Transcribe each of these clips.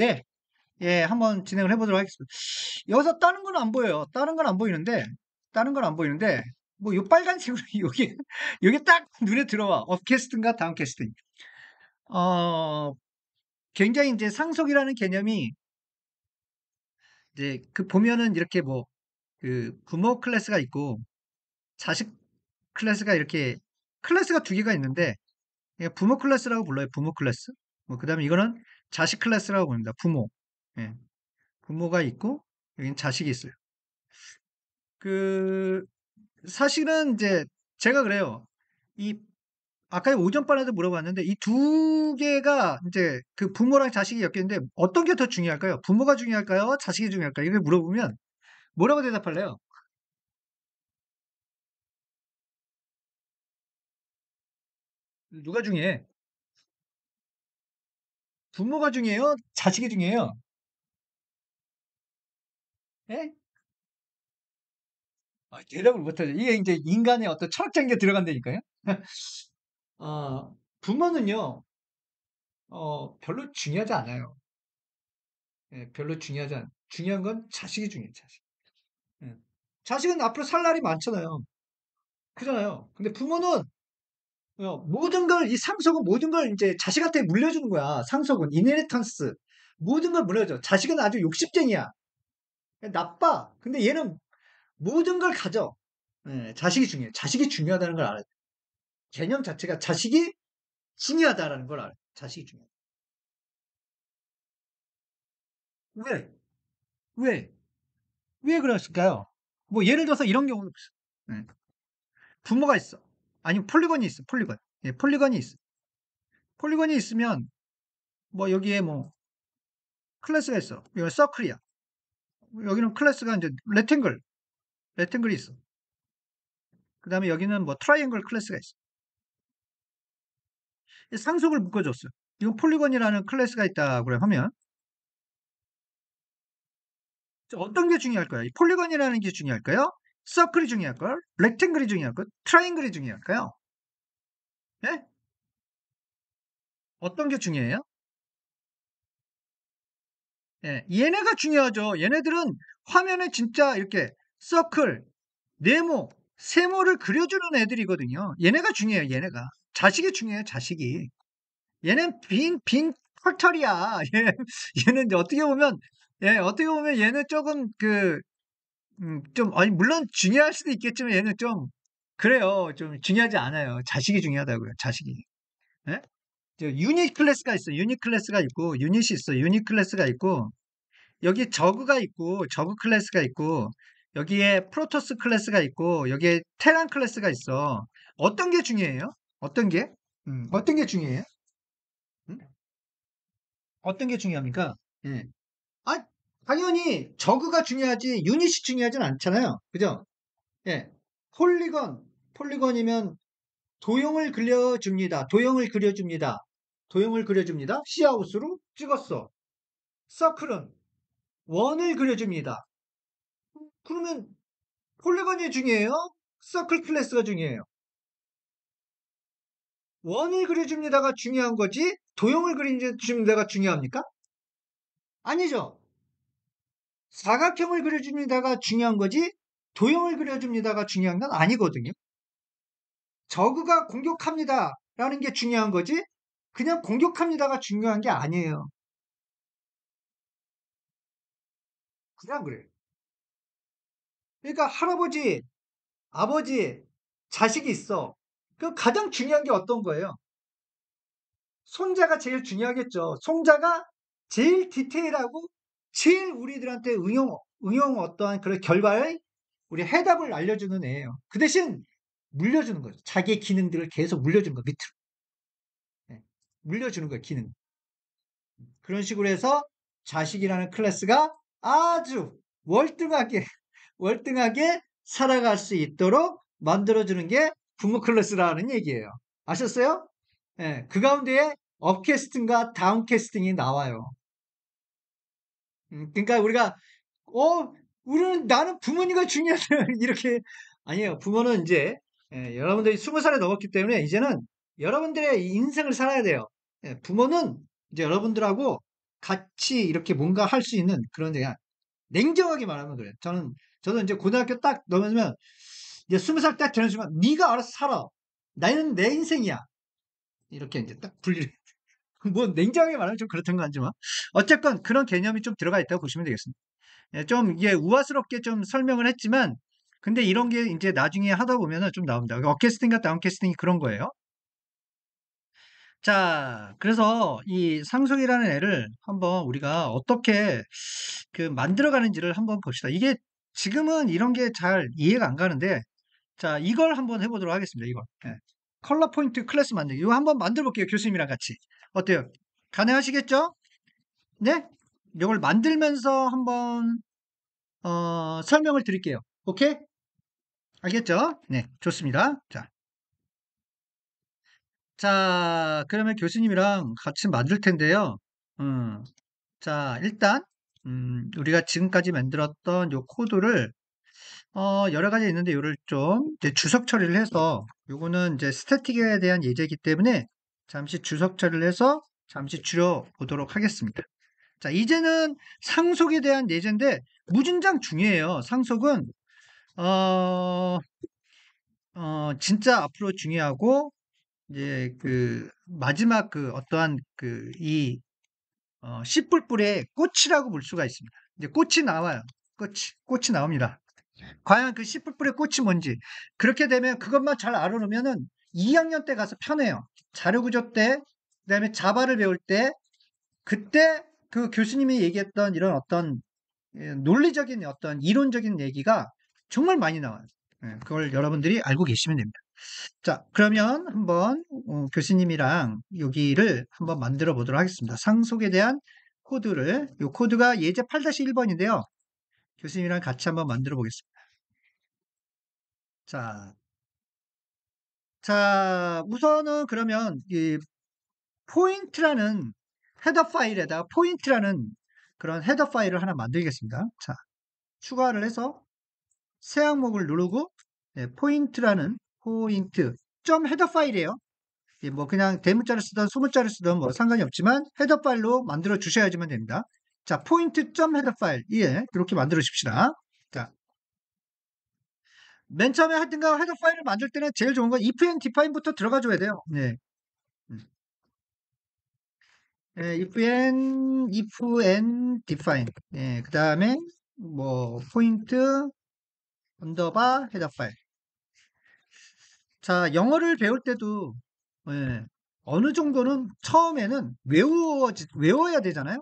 네, 예, 한번 진행을 해보도록 하겠습니다. 여기서 다른 건 안 보여요. 다른 건 안 보이는데, 뭐, 요 빨간색으로, 여기 딱 눈에 들어와. 업캐스트인가 다운캐스트. 어, 굉장히 이제 상속이라는 개념이, 이제 그 보면은 이렇게 뭐, 그 부모 클래스가 있고, 자식 클래스가 이렇게, 클래스가 두 개가 있는데, 예, 부모 클래스라고 불러요. 부모 클래스. 뭐, 그 다음에 이거는 자식 클래스라고 부릅니다. 부모. 예, 부모가 있고, 여기는 자식이 있어요. 그, 사실은 이제 제가 그래요. 이 아까 오전반에도 물어봤는데 이 두 개가 이제 그 부모랑 자식이 엮였는데 어떤 게 더 중요할까요? 부모가 중요할까요? 자식이 중요할까요? 이걸 물어보면 뭐라고 대답할래요? 누가 중요해? 부모가 중요해요? 자식이 중요해요? 예? 대답을 못하죠. 이게 이제 인간의 어떤 철학적인 게 들어간다니까요. 부모는요, 별로 중요하지 않아요. 예, 별로 중요하지 않아요. 중요한 건 자식이 중요해요, 자식. 예. 자식은 앞으로 살 날이 많잖아요. 그잖아요. 근데 부모는 모든 걸, 이 상속은 모든 걸 이제 자식한테 물려주는 거야. 상속은, 이네리턴스. 모든 걸 물려줘. 자식은 아주 욕심쟁이야. 나빠. 근데 얘는 모든 걸 가져. 예, 자식이 중요해. 자식이 중요하다는 걸 알아요. 개념 자체가 자식이 중요하다라는 걸 알아요. 자식이 중요해. 왜? 왜? 왜 그랬을까요? 뭐, 예를 들어서 이런 경우도 있어. 부모가 있어. 아니면 폴리건이 있어. 폴리건. 예, 폴리건이 있어. 폴리건이 있으면, 뭐, 여기에 뭐, 클래스가 있어. 이거 서클이야. 여기는 클래스가 이제 레탱글이 있어. 그 다음에 여기는 뭐 트라이앵글 클래스가 있어. 상속을 묶어줬어요. 이건 폴리건이라는 클래스가 있다고 하면 어떤 게 중요할까요? 이 폴리건이라는 게 중요할까요? 서클이 중요할까요? 렉탱글이 중요할까요? 트라이앵글이 중요할까요? 예? 어떤 게 중요해요? 예, 얘네가 중요하죠. 얘네들은 화면에 진짜 이렇게 서클, 네모, 세모를 그려주는 애들이거든요. 얘네가 중요해요. 얘네가. 자식이 중요해요. 자식이. 얘는 빈 털털이야. 얘는 이제 어떻게 보면, 예, 어떻게 보면 얘는 조금 좀, 아니, 물론 중요할 수도 있겠지만 얘는 좀, 그래요. 좀 중요하지 않아요. 자식이 중요하다고요. 자식이. 예? 유닛 클래스가 있어. 유닛 클래스가 있고, 유닛이 있어. 유닛 클래스가 있고, 여기 저그가 있고, 저그 클래스가 있고, 여기에 프로토스 클래스가 있고, 여기에 테란 클래스가 있어. 어떤 게 중요해요? 어떤 게? 어떤 게 중요해요? 음? 어떤 게 중요합니까? 예. 아, 당연히 저그가 중요하지 유닛이 중요하진 않잖아요. 그죠? 예. 폴리건이면 도형을 그려줍니다. 도형을 그려줍니다. 도형을 그려줍니다. 시아웃으로 찍었어. 서클은 원을 그려줍니다. 그러면 폴리건이 중요해요? 서클 클래스가 중요해요. 원을 그려줍니다가 중요한 거지 도형을 그려줍니다가 중요합니까? 아니죠. 사각형을 그려줍니다가 중요한 거지 도형을 그려줍니다가 중요한 건 아니거든요. 저그가 공격합니다라는 게 중요한 거지 그냥 공격합니다가 중요한 게 아니에요. 그냥 그래요. 그러니까 할아버지, 아버지, 자식이 있어. 그 가장 중요한 게 어떤 거예요? 손자가 제일 중요하겠죠. 손자가 제일 디테일하고 제일 우리들한테 응용 어떠한 그런 결과의 우리 해답을 알려주는 애예요. 그 대신 물려주는 거죠. 자기의 기능들을 계속 물려주는 거 밑으로. 예, 물려주는 거예요, 기능. 그런 식으로 해서 자식이라는 클래스가 아주 월등하게, 월등하게 살아갈 수 있도록 만들어주는 게 부모 클래스라는 얘기예요. 아셨어요? 예, 그 가운데에 업캐스팅과 다운캐스팅이 나와요. 그러니까 우리는 나는 부모님과 중요하다. 이렇게, 아니에요. 부모는 이제, 예, 여러분들이 20살에 넘었기 때문에 이제는 여러분들의 인생을 살아야 돼요. 예, 부모는 이제 여러분들하고 같이 이렇게 뭔가 할 수 있는 그런 데가 냉정하게 말하면 그래요. 저도 이제 고등학교 딱 넘으면 이제 20살 딱 되는 순간 네가 알아서 살아. 나는 내 인생이야. 이렇게 이제 딱 분리를 뭐 냉정하게 말하면 좀 그렇던 거 같지만 어쨌건 그런 개념이 좀 들어가 있다고 보시면 되겠습니다. 예, 좀 이게 우아스럽게 좀 설명을 했지만 근데 이런 게 이제 나중에 하다 보면은 좀 나옵니다. 업캐스팅과 다운캐스팅이 그런 거예요. 자, 그래서 이 상속이라는 애를 한번 우리가 어떻게 그 만들어가는지를 한번 봅시다. 이게 지금은 이런 게 잘 이해가 안 가는데, 자, 이걸 한번 해보도록 하겠습니다. 이거. 예. 컬러 포인트 클래스 만들기. 이거 한번 만들어 볼게요. 교수님이랑 같이. 어때요? 가능하시겠죠? 네? 이걸 만들면서 한번, 설명을 드릴게요. 오케이? 알겠죠? 네, 좋습니다. 자. 자, 그러면 교수님이랑 같이 만들 텐데요. 음, 자, 일단, 우리가 지금까지 만들었던 요 코드를, 여러 가지 있는데, 요를 좀, 이제 주석 처리를 해서, 요거는 이제 스태틱에 대한 예제이기 때문에, 잠시 주석 처리를 해서, 잠시 줄여보도록 하겠습니다. 자, 이제는 상속에 대한 예제인데, 무진장 중요해요. 상속은, 어, 진짜 앞으로 중요하고, 이제 그, 마지막 그 어떠한 그, 씨뿔뿔의 꽃이라고 볼 수가 있습니다. 이제 꽃이 나와요. 꽃이 나옵니다. 과연 그 씨뿔뿔의 꽃이 뭔지. 그렇게 되면 그것만 잘 알아놓으면은 2학년 때 가서 편해요. 자료구조 때, 그 다음에 자바를 배울 때, 그때 그 교수님이 얘기했던 이런 어떤 논리적인 어떤 이론적인 얘기가 정말 많이 나와요. 그걸 여러분들이 알고 계시면 됩니다. 자, 그러면 한번 교수님이랑 여기를 한번 만들어 보도록 하겠습니다. 상속에 대한 코드를, 이 코드가 예제 8-1번인데요. 교수님이랑 같이 한번 만들어 보겠습니다. 자, 자, 우선은 그러면 이 포인트라는 헤더 파일에다가 포인트라는 그런 헤더 파일을 하나 만들겠습니다. 자, 추가를 해서 새 항목을 누르고 포인트라는 포인트 점 헤더 파일이에요. 뭐 그냥 대문자를 쓰든 소문자를 쓰든 뭐 상관이 없지만 헤더 파일로 만들어 주셔야지만 됩니다. 자, 포인트 점 헤더 파일. 예, 이렇게 만들어 줍시다. 자, 맨 처음에 하여튼가 헤더 파일을 만들 때는 제일 좋은 건 if and define부터 들어가 줘야 돼요. 네. if and define. 예, 그 다음에 뭐 포인트 언더바 헤더 파일. 자, 영어를 배울 때도 예, 어느 정도는 처음에는 외워야 되잖아요.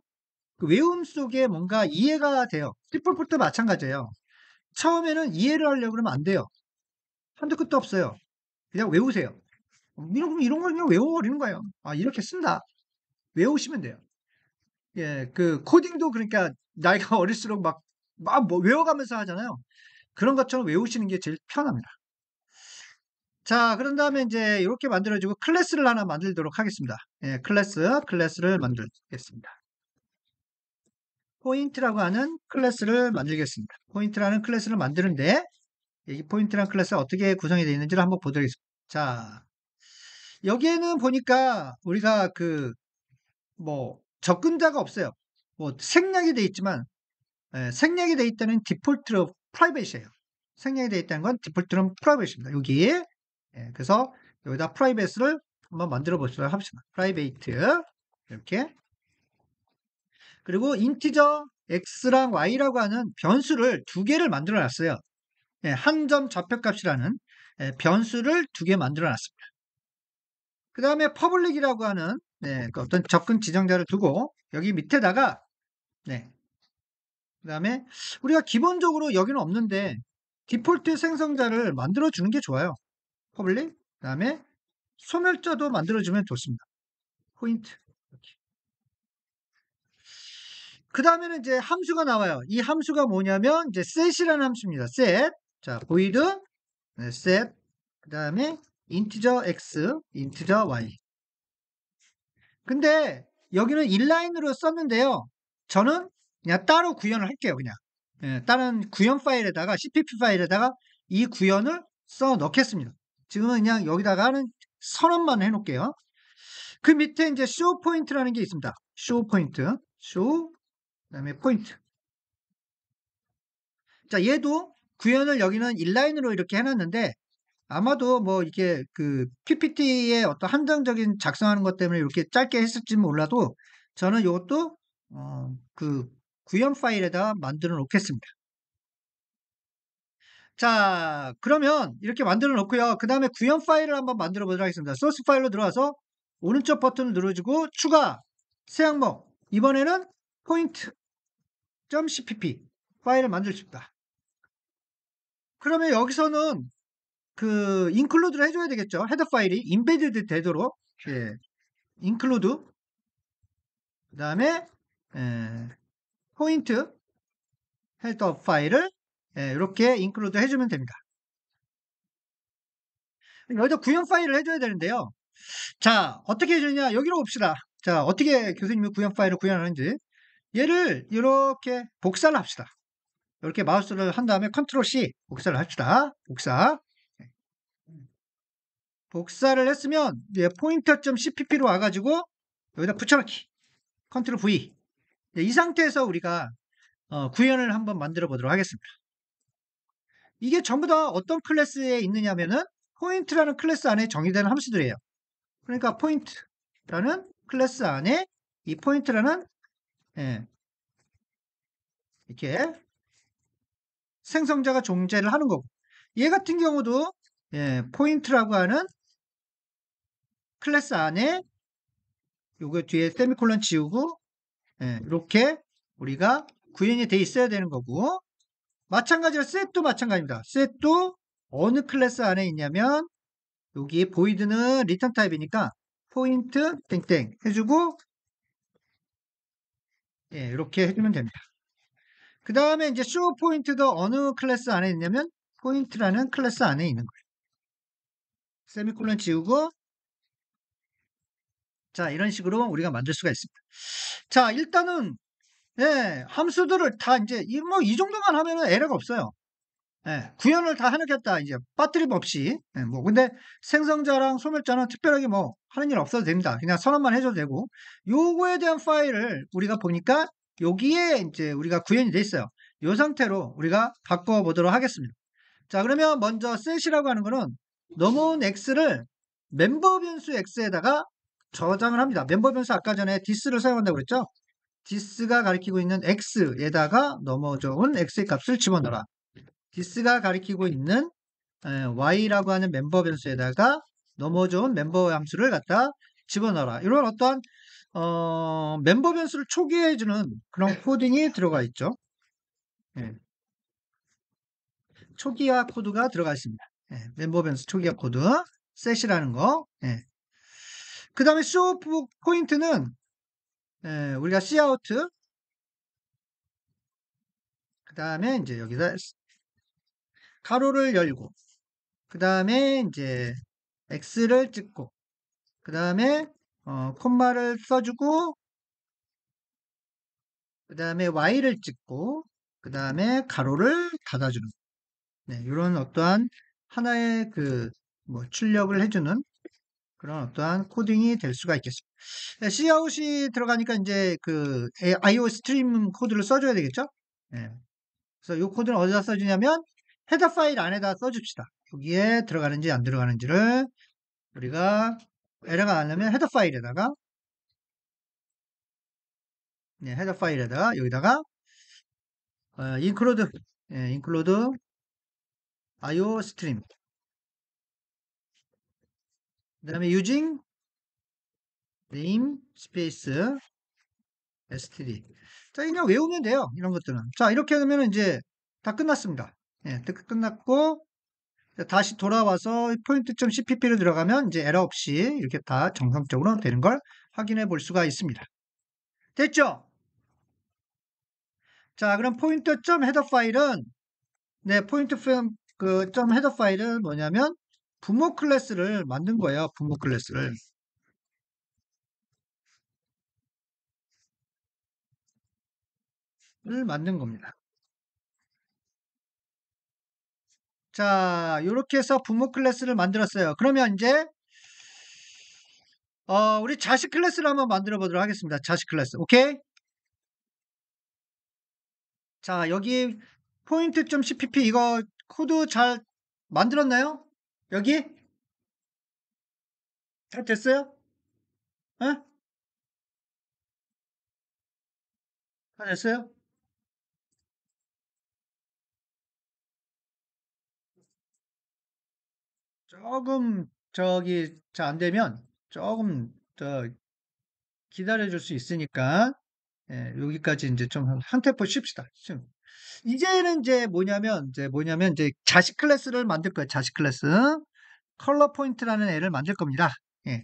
그 외움 속에 뭔가 이해가 돼요. C++도 마찬가지예요. 처음에는 이해를 하려고 그러면 안 돼요. 한도 끝도 없어요. 그냥 외우세요. 이런 걸 그냥 외워버리는 거예요. 아, 이렇게 쓴다. 외우시면 돼요. 예, 그 코딩도 그러니까 나이가 어릴수록 막 뭐 외워가면서 하잖아요. 그런 것처럼 외우시는 게 제일 편합니다. 자, 그런 다음에 이제 이렇게 만들어주고 클래스를 하나 만들도록 하겠습니다. 예, 클래스를 만들겠습니다. 포인트라고 하는 클래스를 만들겠습니다. 포인트라는 클래스를 만드는데 이 포인트라는 클래스가 어떻게 구성이 되어 있는지를 한번 보도록 하겠습니다. 자, 여기에는 보니까 우리가 뭐 접근자가 없어요. 뭐 생략이 되어 있지만 생략이 되어 있다는 디폴트로 프라이빗이에요. 생략이 되어 있다는 건 디폴트로 프라이빗입니다. 여기에 그래서 여기다 프라이빗을 한번 만들어 보도록 합시다. 프라이베이트 이렇게 그리고 인티저 x랑 y라고 하는 변수를 두 개를 만들어 놨어요. 한 점 좌표값이라는 변수를 두 개 만들어 놨습니다. 그 다음에 퍼블릭이라고 하는 그 어떤 접근 지정자를 두고 여기 밑에다가 그 다음에 우리가 기본적으로 여기는 없는데 디폴트 생성자를 만들어 주는 게 좋아요. 퍼블릭 그 다음에 소멸자도 만들어 주면 좋습니다. 포인트 그 다음에는 이제 함수가 나와요. 이 함수가 뭐냐면 이제 set이라는 함수입니다. set 자 void set 그 다음에 integer x integer y 근데 여기는 인라인으로 썼는데요. 저는 그냥 따로 구현을 할게요. 그냥 다른 구현 파일에다가 cpp 파일에다가 이 구현을 써 넣겠습니다. 지금은 그냥 여기다가는 선언만 해놓을게요. 그 밑에 이제 show point라는 게 있습니다. show point show, 그다음에 포인트. 자, 얘도 구현을 여기는 인라인으로 이렇게 해놨는데 아마도 뭐 이게 그 PPT의 어떤 한정적인 작성하는 것 때문에 이렇게 짧게 했을지 몰라도 저는 이것도 그 구현 파일에다 만들어 놓겠습니다. 자, 그러면 이렇게 만들어 놓고요. 그 다음에 구현 파일을 한번 만들어 보도록 하겠습니다. 소스 파일로 들어와서 오른쪽 버튼을 누르시고 추가 새 항목, 이번에는 point.cpp 파일을 만들십니다. 그러면 여기서는 그 include를 해줘야 되겠죠. 헤더 파일이 embedded 되도록, 예, include, 그 다음에 point 헤더 파일을 이렇게 include 해주면 됩니다. 여기다 구현 파일을 해줘야 되는데요. 자, 어떻게 해주느냐? 여기로 봅시다. 자, 어떻게 교수님이 구현 파일을 구현하는지. 얘를 이렇게 복사를 합시다. 이렇게 마우스를 한 다음에 컨트롤 C 복사를 합시다. 복사를 했으면 이제 pointer.cpp로 와가지고 여기다 붙여넣기. 컨트롤 V. 이 상태에서 우리가 구현을 한번 만들어 보도록 하겠습니다. 이게 전부 다 어떤 클래스에 있느냐면은 포인트라는 클래스 안에 정의되는 함수들이에요. 그러니까 포인트라는 클래스 안에 이 포인트라는 이렇게 생성자가 존재를 하는 거고, 얘 같은 경우도 포인트라고 하는 클래스 안에 요거 뒤에 세미콜론 지우고 이렇게 우리가 구현이 돼 있어야 되는 거고, 마찬가지로 set도 마찬가지입니다. set도 어느 클래스 안에 있냐면 여기 void는 리턴 타입이니까 포인트 땡땡 해주고 이렇게 해주면 됩니다. 그 다음에 이제 show point도 어느 클래스 안에 있냐면 포인트라는 클래스 안에 있는 거예요. 세미콜론 지우고, 자, 이런 식으로 우리가 만들 수가 있습니다. 자, 일단은 함수들을 다 이제 이 정도만 하면은 에러가 없어요. 구현을 다 해놓겠다. 이제 빠뜨림 없이. 뭐 근데 생성자랑 소멸자는 특별하게 뭐 하는 일 없어도 됩니다. 그냥 선언만 해줘도 되고, 요거에 대한 파일을 우리가 보니까 여기에 이제 우리가 구현이 돼 있어요. 요 상태로 우리가 바꿔 보도록 하겠습니다. 자, 그러면 먼저 set이라고 하는 거는 넘어온 x를 멤버 변수 x에다가 저장을 합니다. 멤버 변수 아까 전에 this를 사용한다고 그랬죠? this가 가리키고 있는 x에다가 넘어져 온 x의 값을 집어넣어라. this가 가리키고 있는 y라고 하는 멤버 변수에다가 넘어져 온 멤버 함수를 갖다 집어넣어라. 이런 어떠한 멤버 변수를 초기화해주는 그런 코딩이 들어가 있죠. 초기화 코드가 들어가 있습니다. 멤버 변수 초기화 코드 set이라는 거. 그 다음에 show 포인트는 우리가 cout, 그 다음에 이제 여기다 가로를 열고, 그 다음에 이제 x를 찍고, 그 다음에 콤마를 써주고, 그 다음에 y를 찍고, 그 다음에 가로를 닫아주는, 이런 어떠한 하나의 뭐 출력을 해주는 그런 어떠한 코딩이 될 수가 있겠습니다. cout이 들어가니까 이제 IO 스트림 코드를 써줘야 되겠죠? 그래서 이 코드는 어디다 써주냐면 헤더 파일 안에다 써줍시다. 여기에 들어가는지 안 들어가는지를 우리가 에러가 안 나면 헤더 파일에다가 헤더 파일에다가 여기다가 include IO stream, 그 다음에 using name space std. 자, 그냥 외우면 돼요. 이런 것들은. 자, 이렇게 하면 이제 다 끝났습니다. 다 끝났고 다시 돌아와서 point.cpp를 들어가면 이제 에러 없이 이렇게 다 정상적으로 되는 걸 확인해 볼 수가 있습니다. 됐죠? 자, 그럼 pointer.header 파일은 .header 파일은 뭐냐면 부모 클래스를 만든 거예요. 부모 클래스를. 만든 겁니다. 자, 이렇게 해서 부모 클래스를 만들었어요. 그러면 이제 우리 자식 클래스를 한번 만들어 보도록 하겠습니다. 자식 클래스. 오케이? 자, 여기 포인트.cpp 이거 코드 잘 만들었나요? 여기? 잘 됐어요? 어? 잘 됐어요? 조금 저기 잘 안 되면 조금 더 기다려 줄 수 있으니까 예, 여기까지 이제 좀 한 템포 쉽시다. 이제는 이제 자식 클래스를 만들 거예요. 자식 클래스. 컬러 포인트라는 애를 만들 겁니다. 예.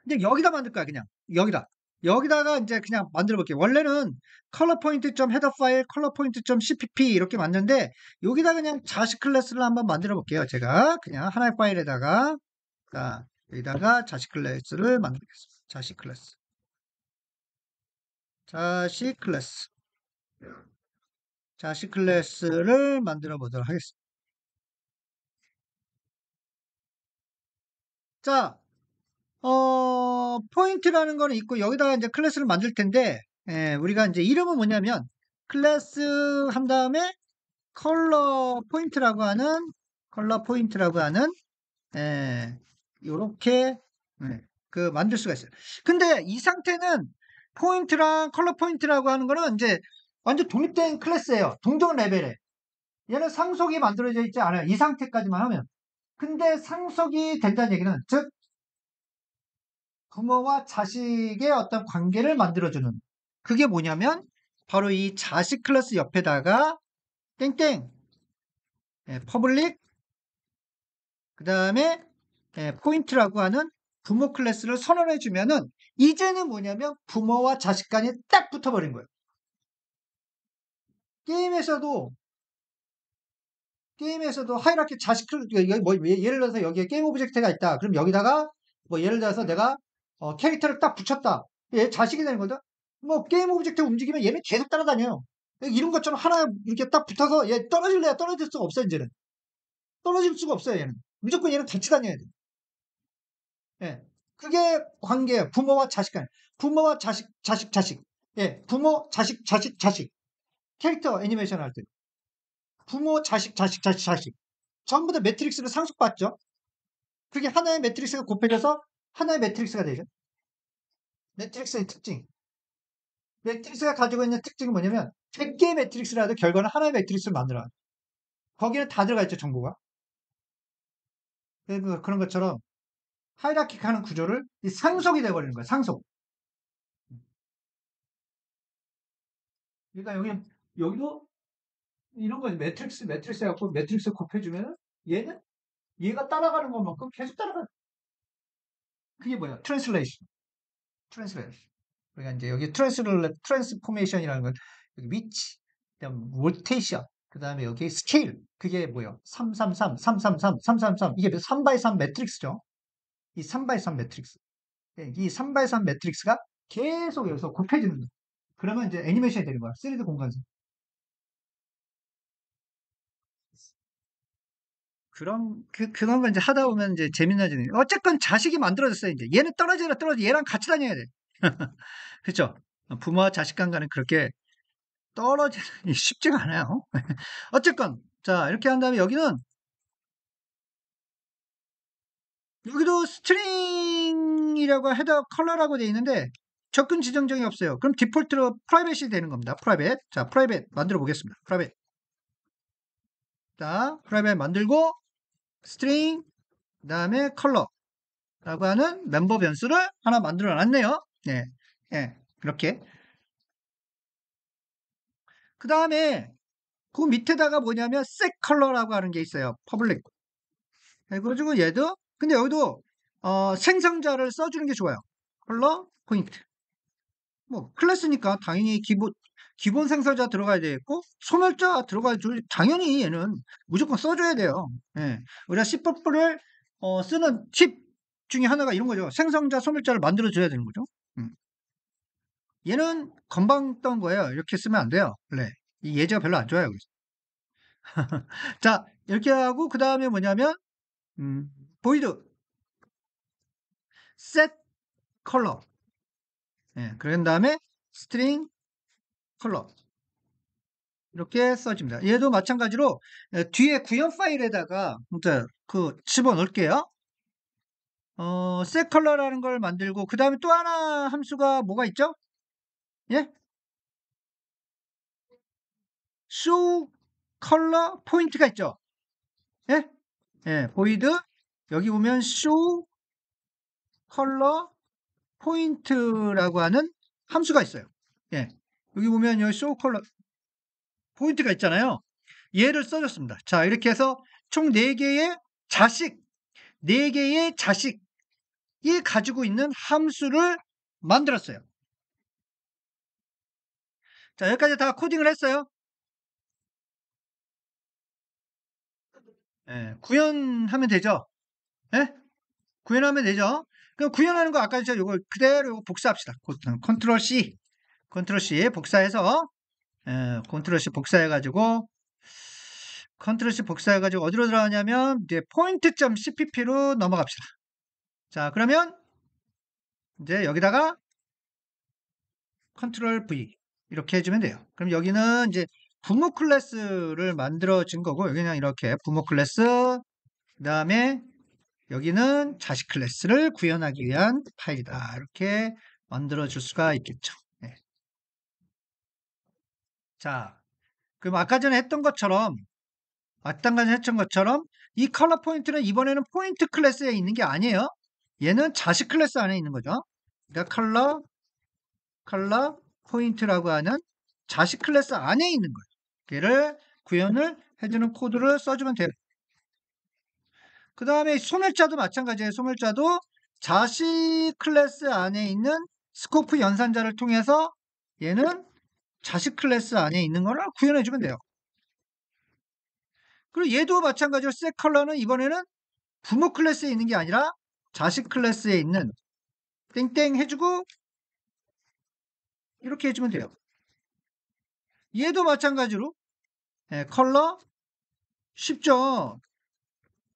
근데 여기다 만들 거야, 그냥. 여기다. 여기다가 이제 그냥 만들어 볼게요. 원래는 컬러 포인트.점 헤더 파일, 컬러 포인트.점 cpp 이렇게 만드는데 여기다 그냥 자식 클래스를 한번 만들어 볼게요. 제가 그냥 하나의 파일에다가 자, 여기다가 자식 클래스를 만들겠습니다. 자식 클래스. 자식 클래스. 자식 클래스를 만들어 보도록 하겠습니다. 자, 포인트라는 거는 있고 여기다가 이제 클래스를 만들 텐데 예, 우리가 이제 이름은 뭐냐면 클래스 한 다음에 컬러 포인트라고 하는 예, 요렇게 예, 그 만들 수가 있어요. 근데 이 상태는 포인트랑 컬러 포인트라고 하는 거는 이제 완전 독립된 클래스예요. 동종 레벨에. 얘는 상속이 만들어져 있지 않아요. 이 상태까지만 하면. 근데 상속이 된다는 얘기는 즉 부모와 자식의 어떤 관계를 만들어주는 그게 뭐냐면 바로 이 자식 클래스 옆에다가 땡땡 퍼블릭 그 다음에 포인트라고 하는 부모 클래스를 선언해 주면은 이제는 뭐냐면 부모와 자식 간이 딱 붙어버린 거예요. 게임에서도 하이라키 자식 뭐 예를 들어서 여기에 게임 오브젝트가 있다. 그럼 여기다가 뭐 예를 들어서 내가 캐릭터를 딱 붙였다. 얘 자식이 되는 거다. 뭐 게임 오브젝트 움직이면 얘는 계속 따라다녀요. 이런 것처럼 하나 이렇게 딱 붙어서 얘 떨어질래야 떨어질 수가 없어요. 이제는 떨어질 수가 없어요. 얘는 무조건 얘는 같이 다녀야 돼. 예. 그게 관계예요. 부모와 자식 간. 부모와 자식, 자식, 자식. 예. 부모, 자식, 자식, 자식. 캐릭터 애니메이션 할 때. 부모, 자식, 자식, 자식, 자식. 전부 다 매트릭스를 상속받죠. 그게 하나의 매트릭스가 곱해져서 하나의 매트릭스가 되죠. 매트릭스의 특징. 매트릭스가 가지고 있는 특징이 뭐냐면 100개의 매트릭스라도 결과는 하나의 매트릭스를 만들어요. 거기는 다 들어가 있죠, 정보가. 그런 것처럼 하이라키하는 구조를 상속이 돼버리는 거예요, 상속. 그러니까 여기도 이런 거 매트릭스 해갖고 매트릭스 곱해주면 얘는 얘가 따라가는 것만큼 계속 따라가. 그게 뭐야? 트랜슬레이션. 그러니까 이제 여기 트랜스포메이션이라는 건 여기 위치, 그다음 로테이션, 그다음에 여기 스케일. 그게 뭐예요? 333, 333, 333. 이게 3x3 매트릭스죠. 이 3x3 매트릭스. 예, 이 3x3 매트릭스가 계속 여기서 곱해지는 거예요. 그러면 이제 애니메이션이 되는 거야. 3D 공간에서. 그런 거 이제 하다 보면 이제 재미나지는. 어쨌건 자식이 만들어졌어요, 이제. 얘는 떨어져. 얘랑 같이 다녀야 돼. 그쵸? 부모와 자식 간과는 그렇게 떨어지는 게 쉽지가 않아요. 어쨌건, 자, 이렇게 한 다음에 여기도 스트링이라고 헤더 컬러라고 되어 있는데, 접근 지정정이 없어요. 그럼 디폴트로 프라이빗이 되는 겁니다. 프라이빗. 자, 프라이빗 만들어 보겠습니다. 프라이빗. 자, 프라이빗 만들고, 스트링, 그 다음에 컬러. 라고 하는 멤버 변수를 하나 만들어 놨네요. 네. 예. 이렇게. 그 다음에 그 밑에다가 뭐냐면 set color라고 하는 게 있어요. public. 그래가지고 얘도 근데 여기도 생성자를 써주는 게 좋아요. 컬러 포인트. 뭐 클래스니까 당연히 기본 생성자 들어가야 되겠고 소멸자 들어가야 당연히 얘는 무조건 써줘야 돼요. 예. 우리가 C++를 쓰는 팁 중에 하나가 이런 거죠. 생성자 소멸자를 만들어 줘야 되는 거죠. 음. 얘는 건방 떤 거예요. 이렇게 쓰면 안 돼요. 원래 이 예제가 별로 안 좋아요. 그래서. 자, 이렇게 하고 그 다음에 뭐냐면 보이드 set color. 예, 그런 다음에 string 컬러 이렇게 써집니다. 얘도 마찬가지로 뒤에 구현 파일에다가 이제 그 집어넣을게요. 셋 컬러라는 걸 만들고 그 다음에 또 하나 함수가 뭐가 있죠? 예? show 컬러 포인트가 있죠? 예? 예, void 여기 보면 show 컬러 포인트라고 하는 함수가 있어요. 예. 여기 보면 여기 show 컬러 포인트가 있잖아요. 얘를 써줬습니다. 자, 이렇게 해서 총 4개의 자식, 4개의 자식이 가지고 있는 함수를 만들었어요. 자, 여기까지 다 코딩을 했어요. 예, 구현하면 되죠. 예? 구현하면 되죠. 그럼 구현하는 거 아까 제가 이걸 그대로 복사합시다. 컨트롤 C, 컨트롤 C 복사해서 컨트롤 C 복사해가지고 컨트롤 C 복사해가지고 어디로 들어가냐면 이제 포인트.cpp로 넘어갑시다. 자, 그러면 이제 여기다가 컨트롤 V 이렇게 해주면 돼요. 그럼 여기는 이제 부모 클래스를 만들어진 거고 여기는 이렇게 부모 클래스 그 다음에 여기는 자식 클래스를 구현하기 위한 파일이다. 이렇게 만들어 줄 수가 있겠죠. 네. 자, 그럼 아까 전에 했던 것처럼 이 컬러 포인트는 이번에는 포인트 클래스에 있는 게 아니에요. 얘는 자식 클래스 안에 있는 거죠. 그러니까 컬러 포인트라고 하는 자식 클래스 안에 있는 거예요. 얘를 구현을 해주는 코드를 써주면 돼요. 그 다음에 소멸자도 마찬가지예요. 소멸자도 자식 클래스 안에 있는 스코프 연산자를 통해서 얘는 자식 클래스 안에 있는 거를 구현해주면 돼요. 그리고 얘도 마찬가지로 셋 컬러는 이번에는 부모 클래스에 있는 게 아니라 자식 클래스에 있는 땡땡 해주고 이렇게 해주면 돼요. 얘도 마찬가지로 컬러 쉽죠.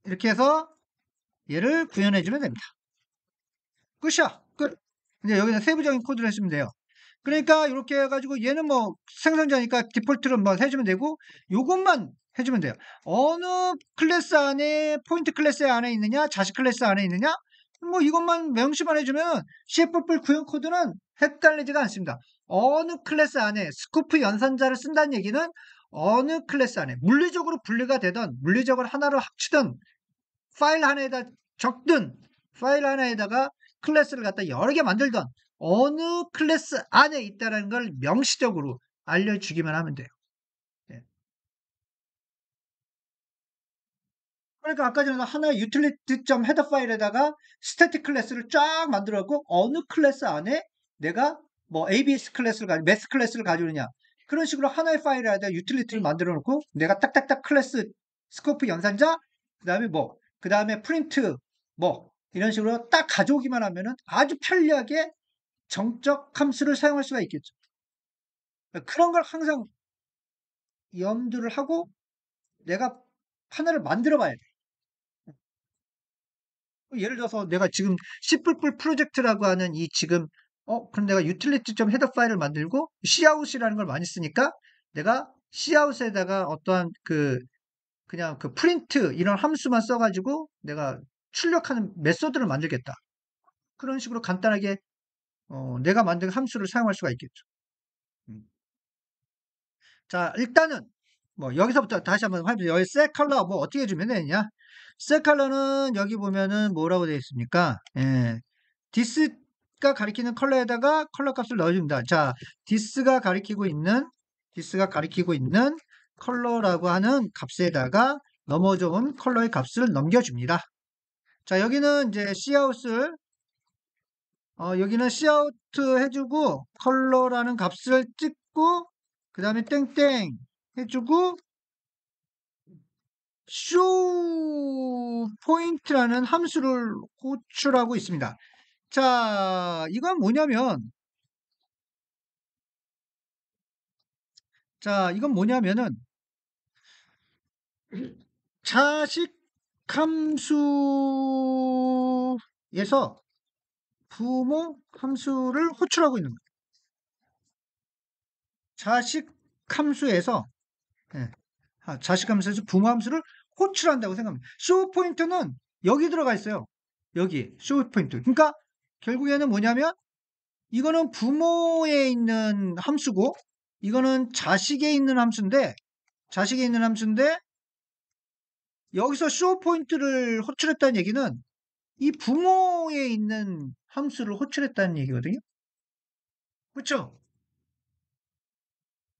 이렇게 해서 얘를 구현해주면 됩니다. 끝이야. 끝. 이제 여기는 세부적인 코드를 했으면 돼요. 그러니까 이렇게 해가지고 얘는 뭐 생성자니까 디폴트로 뭐 해주면 되고 요것만 해주면 돼요. 어느 클래스 안에 포인트 클래스 안에 있느냐 자식 클래스 안에 있느냐 뭐 이것만 명시만 해주면 CFP 구현 코드는 헷갈리지가 않습니다. 어느 클래스 안에 스코프 연산자를 쓴다는 얘기는 어느 클래스 안에 물리적으로 분리가 되던 물리적으로 하나로 합치던 파일 하나에다 적든 파일 하나에다가 클래스를 갖다 여러 개 만들던 어느 클래스 안에 있다는 걸 명시적으로 알려주기만 하면 돼요. 예. 그러니까 아까 전에 하나의 utility.header 파일에다가 스태틱 클래스를 쫙 만들었고 어느 클래스 안에 내가 뭐 ABS 클래스를 가지고 매스 클래스를 가지고 있느냐 그런 식으로 하나의 파일에다 유틸리티를 만들어 놓고 내가 딱딱딱 클래스 스코프 연산자 그 다음에 프린트 뭐 이런 식으로 딱 가져오기만 하면은 아주 편리하게 정적 함수를 사용할 수가 있겠죠. 그런 걸 항상 염두를 하고 내가 하나를 만들어 봐야 돼. 예를 들어서 내가 지금 C++ 프로젝트라고 하는 이 지금 그럼 내가 utility.header 헤더 파일을 만들고 cout이라는 걸 많이 쓰니까 내가 cout에다가 어떠한 그냥 그 프린트 이런 함수만 써가지고 내가 출력하는 메소드를 만들겠다. 그런 식으로 간단하게 내가 만든 함수를 사용할 수가 있겠죠. 음. 자, 일단은 뭐 여기서부터 다시 한번 해보세요. 여기 set color 뭐 어떻게 해주면 되느냐? set color는 여기 보면은 뭐라고 되어 있습니까? 예. this가 가리키는 컬러에다가 컬러 값을 넣어줍니다. 자, this가 가리키고 있는 컬러라고 하는 값에다가 넘어져온 컬러의 값을 넘겨줍니다. 자, 여기는 이제 cout을 여기는 cout 해주고 컬러라는 값을 찍고 그 다음에 땡땡 해주고 show 포인트라는 함수를 호출하고 있습니다. 자, 이건 뭐냐면 자식 함수에서 부모 함수를 호출하고 있는 거예요. 자식 함수에서 예, 자식 함수에서 부모 함수를 호출한다고 생각합니다. 쇼 포인트는 여기 들어가 있어요. 여기 쇼 포인트. 그러니까 결국에는 뭐냐면 이거는 부모에 있는 함수고 이거는 자식에 있는 함수인데 여기서 쇼 포인트를 호출했다는 얘기는 이 부모에 있는 함수를 호출했다는 얘기거든요. 그렇죠?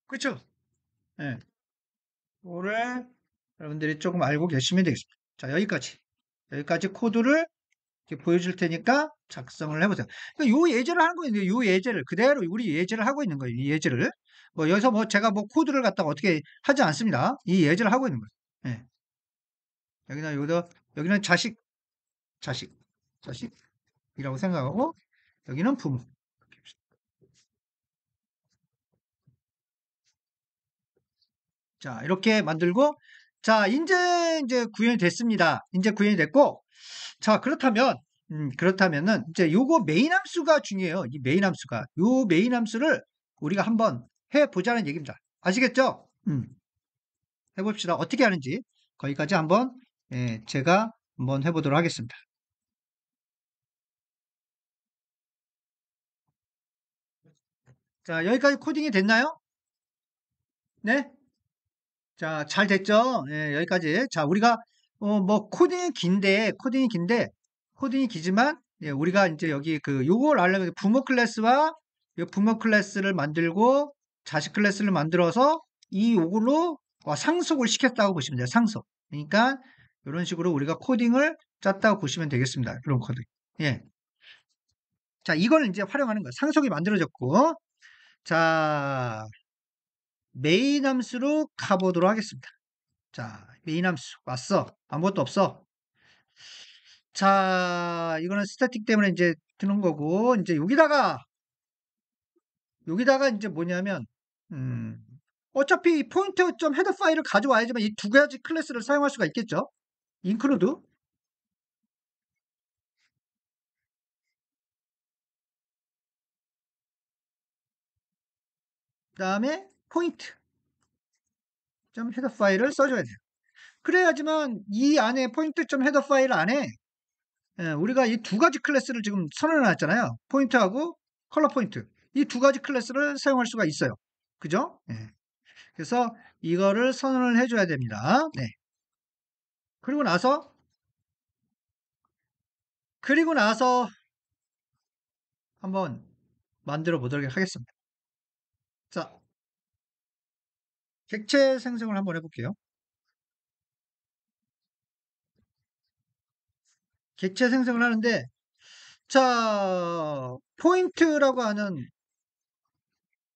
그렇죠? 예. 그거를 여러분들이 조금 알고 계시면 되겠습니다. 자, 여기까지 코드를 이렇게 보여줄 테니까 작성을 해보세요. 그러니까 요 예제를 하는 거예요. 요 예제를 그대로 우리 예제를 하고 있는 거예요. 이 예제를 뭐 여기서 뭐 제가 뭐 코드를 갖다가 어떻게 하지 않습니다. 이 예제를 하고 있는 거예요. 예. 여기는 자식, 자식이라고 생각하고 여기는 부모. 자, 이렇게 만들고 자, 이제 구현이 됐습니다. 이제 구현이 됐고 자, 그렇다면은 이제 요거 메인 함수가 중요해요. 이 메인 함수가. 요 메인 함수를 우리가 한번 해 보자는 얘기입니다. 아시겠죠? 해봅시다. 어떻게 하는지. 거기까지 한번 제가 한번 해보도록 하겠습니다. 자, 여기까지 코딩이 됐나요? 네? 자, 잘 됐죠? 예, 여기까지. 자, 우리가 뭐 코딩이 기지만 예, 우리가 이제 여기 그 요걸 알려면 부모 클래스를 만들고 자식 클래스를 만들어서 이 요걸로 상속을 시켰다고 보시면 돼요. 상속. 그러니까 이런 식으로 우리가 코딩을 짰다고 보시면 되겠습니다. 이런 코딩. 예. 자, 이걸 이제 활용하는 거예요. 상속이 만들어졌고 자, 메인 함수로 가보도록 하겠습니다. 자, 메인 함수 왔어. 아무것도 없어. 자, 이거는 스태틱 때문에 이제 드는 거고, 이제 여기다가 이제 뭐냐면, 음, 어차피 이 포인터.점 헤더 파일을 가져와야지만 이 두 가지 클래스를 사용할 수가 있겠죠? include, 그 다음에 포인트.점 헤더 파일을 써줘야 돼요. 그래야지만 이 안에 포인트.점 헤더 파일 안에 우리가 이 두 가지 클래스를 지금 선언해 놨잖아요. 포인트하고 컬러 포인트. 이 두 가지 클래스를 사용할 수가 있어요. 그죠? 예. 그래서 이거를 선언을 해줘야 됩니다. 네. 그리고 나서, 그리고 나서 한번 만들어 보도록 하겠습니다. 자, 객체 생성을 한번 해볼게요. 객체 생성을 하는데, 자, 포인트라고 하는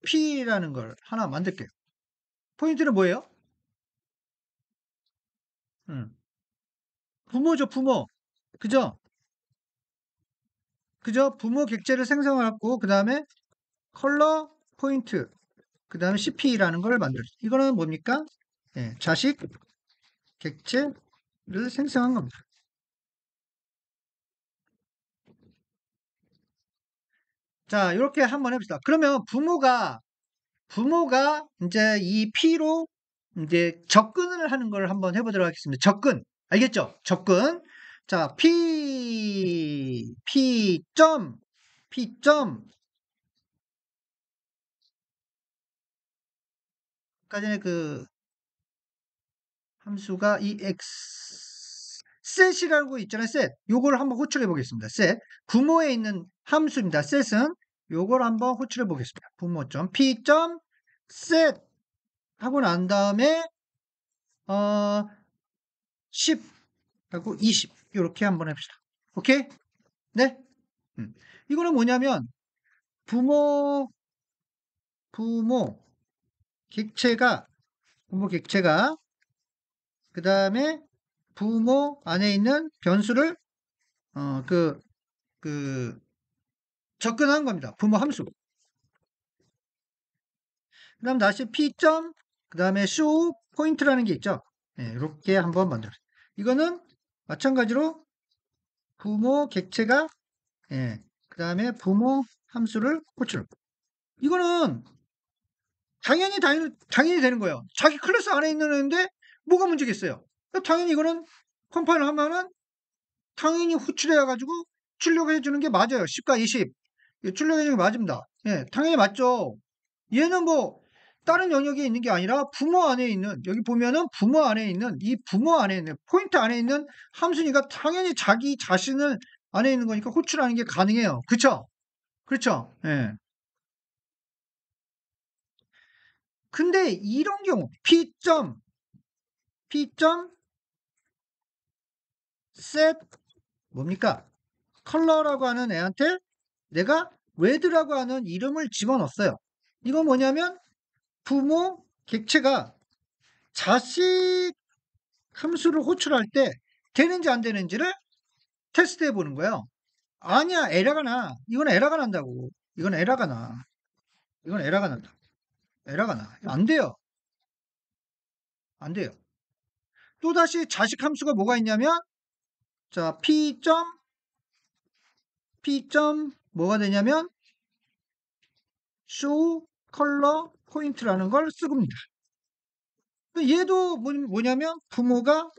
P라는 걸 하나 만들게요. 포인트는 뭐예요? 음, 부모죠, 부모. 그죠? 그죠? 부모 객체를 생성하고, 그 다음에 컬러 포인트, 그 다음에 CP라는 걸 만들죠. 이거는 뭡니까? 예, 자식 객체를 생성한 겁니다. 자, 이렇게 한번 해봅시다. 그러면 부모가 이제 이 P로 이제 접근을 하는 걸 한번 해보도록 하겠습니다. 접근. 알겠죠? 접근. 자, P 점, 아까 전에 그 함수가 이 set이라고 있잖아요. set. 요걸 한번 호출해 보겠습니다. set. 부모에 있는 함수입니다. set은 요걸 한번 호출해 보겠습니다. 부모.점 P 점 set 하고 난 다음에 어 10 하고 20 이렇게 한번 해봅시다. 오케이? 네? 음. 이거는 뭐냐면 부모 부모 객체가 부모 객체가 그 다음에 부모 안에 있는 변수를 그 접근한 겁니다. 부모 함수. 그 다음 다시 p 점 그 다음에 show 포인트라는 게 있죠. 네, 이렇게 한번 만들어요. 이거는 마찬가지로 부모 객체가 그 다음에 부모 함수를 호출. 이거는 당연히 되는 거예요. 자기 클래스 안에 있는 애인데 뭐가 문제겠어요? 당연히 이거는 컴파일을 하면은 당연히 호출해가지고 출력해 주는 게 맞아요. 10과 20. 출력해 주는 게 맞습니다. 예, 당연히 맞죠. 얘는 뭐 다른 영역에 있는 게 아니라 부모 안에 있는, 여기 보면은 부모 안에 있는, 이 부모 안에 있는 포인트 안에 있는 함수니까 당연히 자기 자신을 안에 있는 거니까 호출하는 게 가능해요. 그쵸? 그렇죠? 예. 근데 이런 경우 p set 뭡니까? 컬러라고 하는 애한테 내가 red라고 하는 이름을 집어넣었어요. 이건 뭐냐면 부모 객체가 자식 함수를 호출할 때 되는지 안 되는지를 테스트해 보는 거예요. 아니야, 에러가 나. 이건 에러가 난다고. 이건 에러가 나. 이건 에러가 난다. 에러가 나. 안 돼요. 안 돼요. 또다시 자식 함수가 뭐가 있냐면, 자, p 뭐가 되냐면, show color point라는 걸 쓰고입니다. 얘도 뭐냐면, 부모가,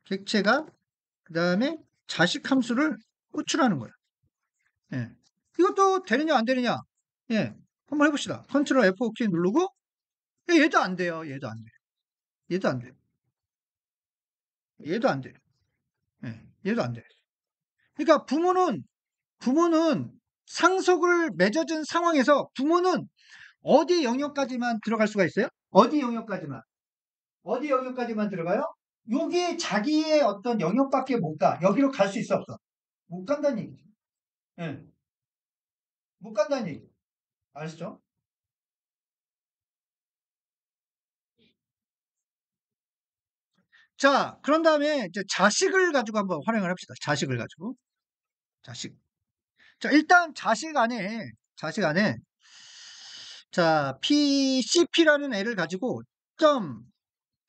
객체가, 그 다음에 자식 함수를 호출하는 거예요. 예. 이것도 되느냐, 안 되느냐. 예. 한번 해봅시다. 컨트롤 F5키 누르고, 얘도 안 돼요. 얘도 안 돼요. 얘도 안 돼요. 얘도 안 돼요. 예. 얘도 안 돼요. 그러니까 부모는 상속을 맺어진 상황에서 부모는 어디 영역까지만 들어갈 수가 있어요? 어디 영역까지만? 어디 영역까지만 들어가요? 요게 자기의 어떤 영역밖에 못 가. 여기로 갈 수 있어, 없어? 못 간다는 얘기죠. 예. 못 간다는 얘기. 아시죠? 자, 그런 다음에 이제 자식을 가지고 한번 활용을 합시다. 자식을 가지고. 자식. 자, 일단 자식 안에, 자, PCP라는 애를 가지고 점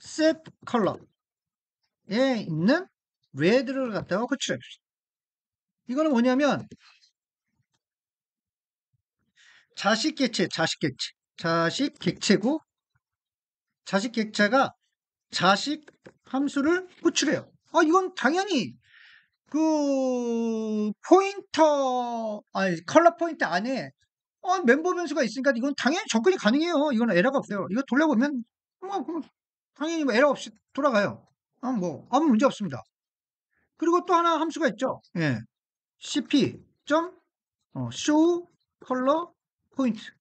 set color에 있는 red를 갖다가 호출해 봅시다. 이거는 뭐냐면 자식 객체고 자식 객체가 자식 함수를 호출해요. 이건 당연히 그 포인터, 아니, 컬러 포인트 안에 멤버 변수가 있으니까 이건 당연히 접근이 가능해요. 이건 에러가 없어요. 이거 돌려보면 뭐 당연히 뭐 에러 없이 돌아가요. 뭐 아무 문제 없습니다. 그리고 또 하나 함수가 있죠. 예. cp show color point.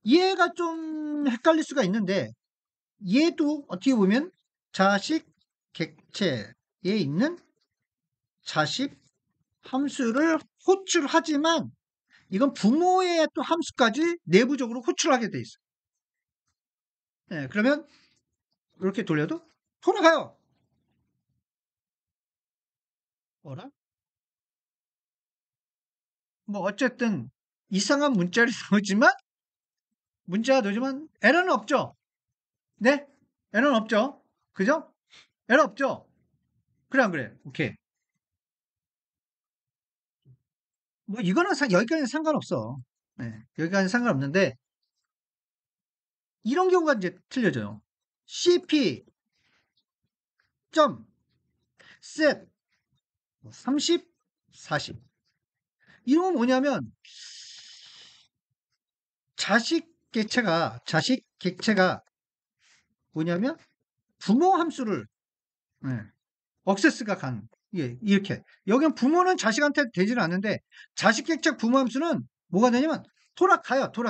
얘가 좀 헷갈릴 수가 있는데 얘도 어떻게 보면 자식 객체에 있는 자식 함수를 호출하지만 이건 부모의 또 함수까지 내부적으로 호출하게 돼 있어요. 예, 그러면 이렇게 돌려도 돌아가요. 뭐라? 뭐 어쨌든 이상한 문자를 문자가 나오지만 에러는 없죠. 네? 에러는 없죠. 그죠? 에러 없죠. 그래 안 그래? 오케이. 뭐 이거는 여기까지는 상관없어. 네, 여기까지는 상관없는데 이런 경우가 이제 틀려져요. cp set 30, 40. 이런 건 뭐냐면 자식 객체가 뭐냐면 부모 함수를, 예, 억세스가 가능. 예, 이렇게. 여기는 부모는 자식한테 되지는 않는데 자식 객체 부모 함수는 뭐가 되냐면 돌아간다고.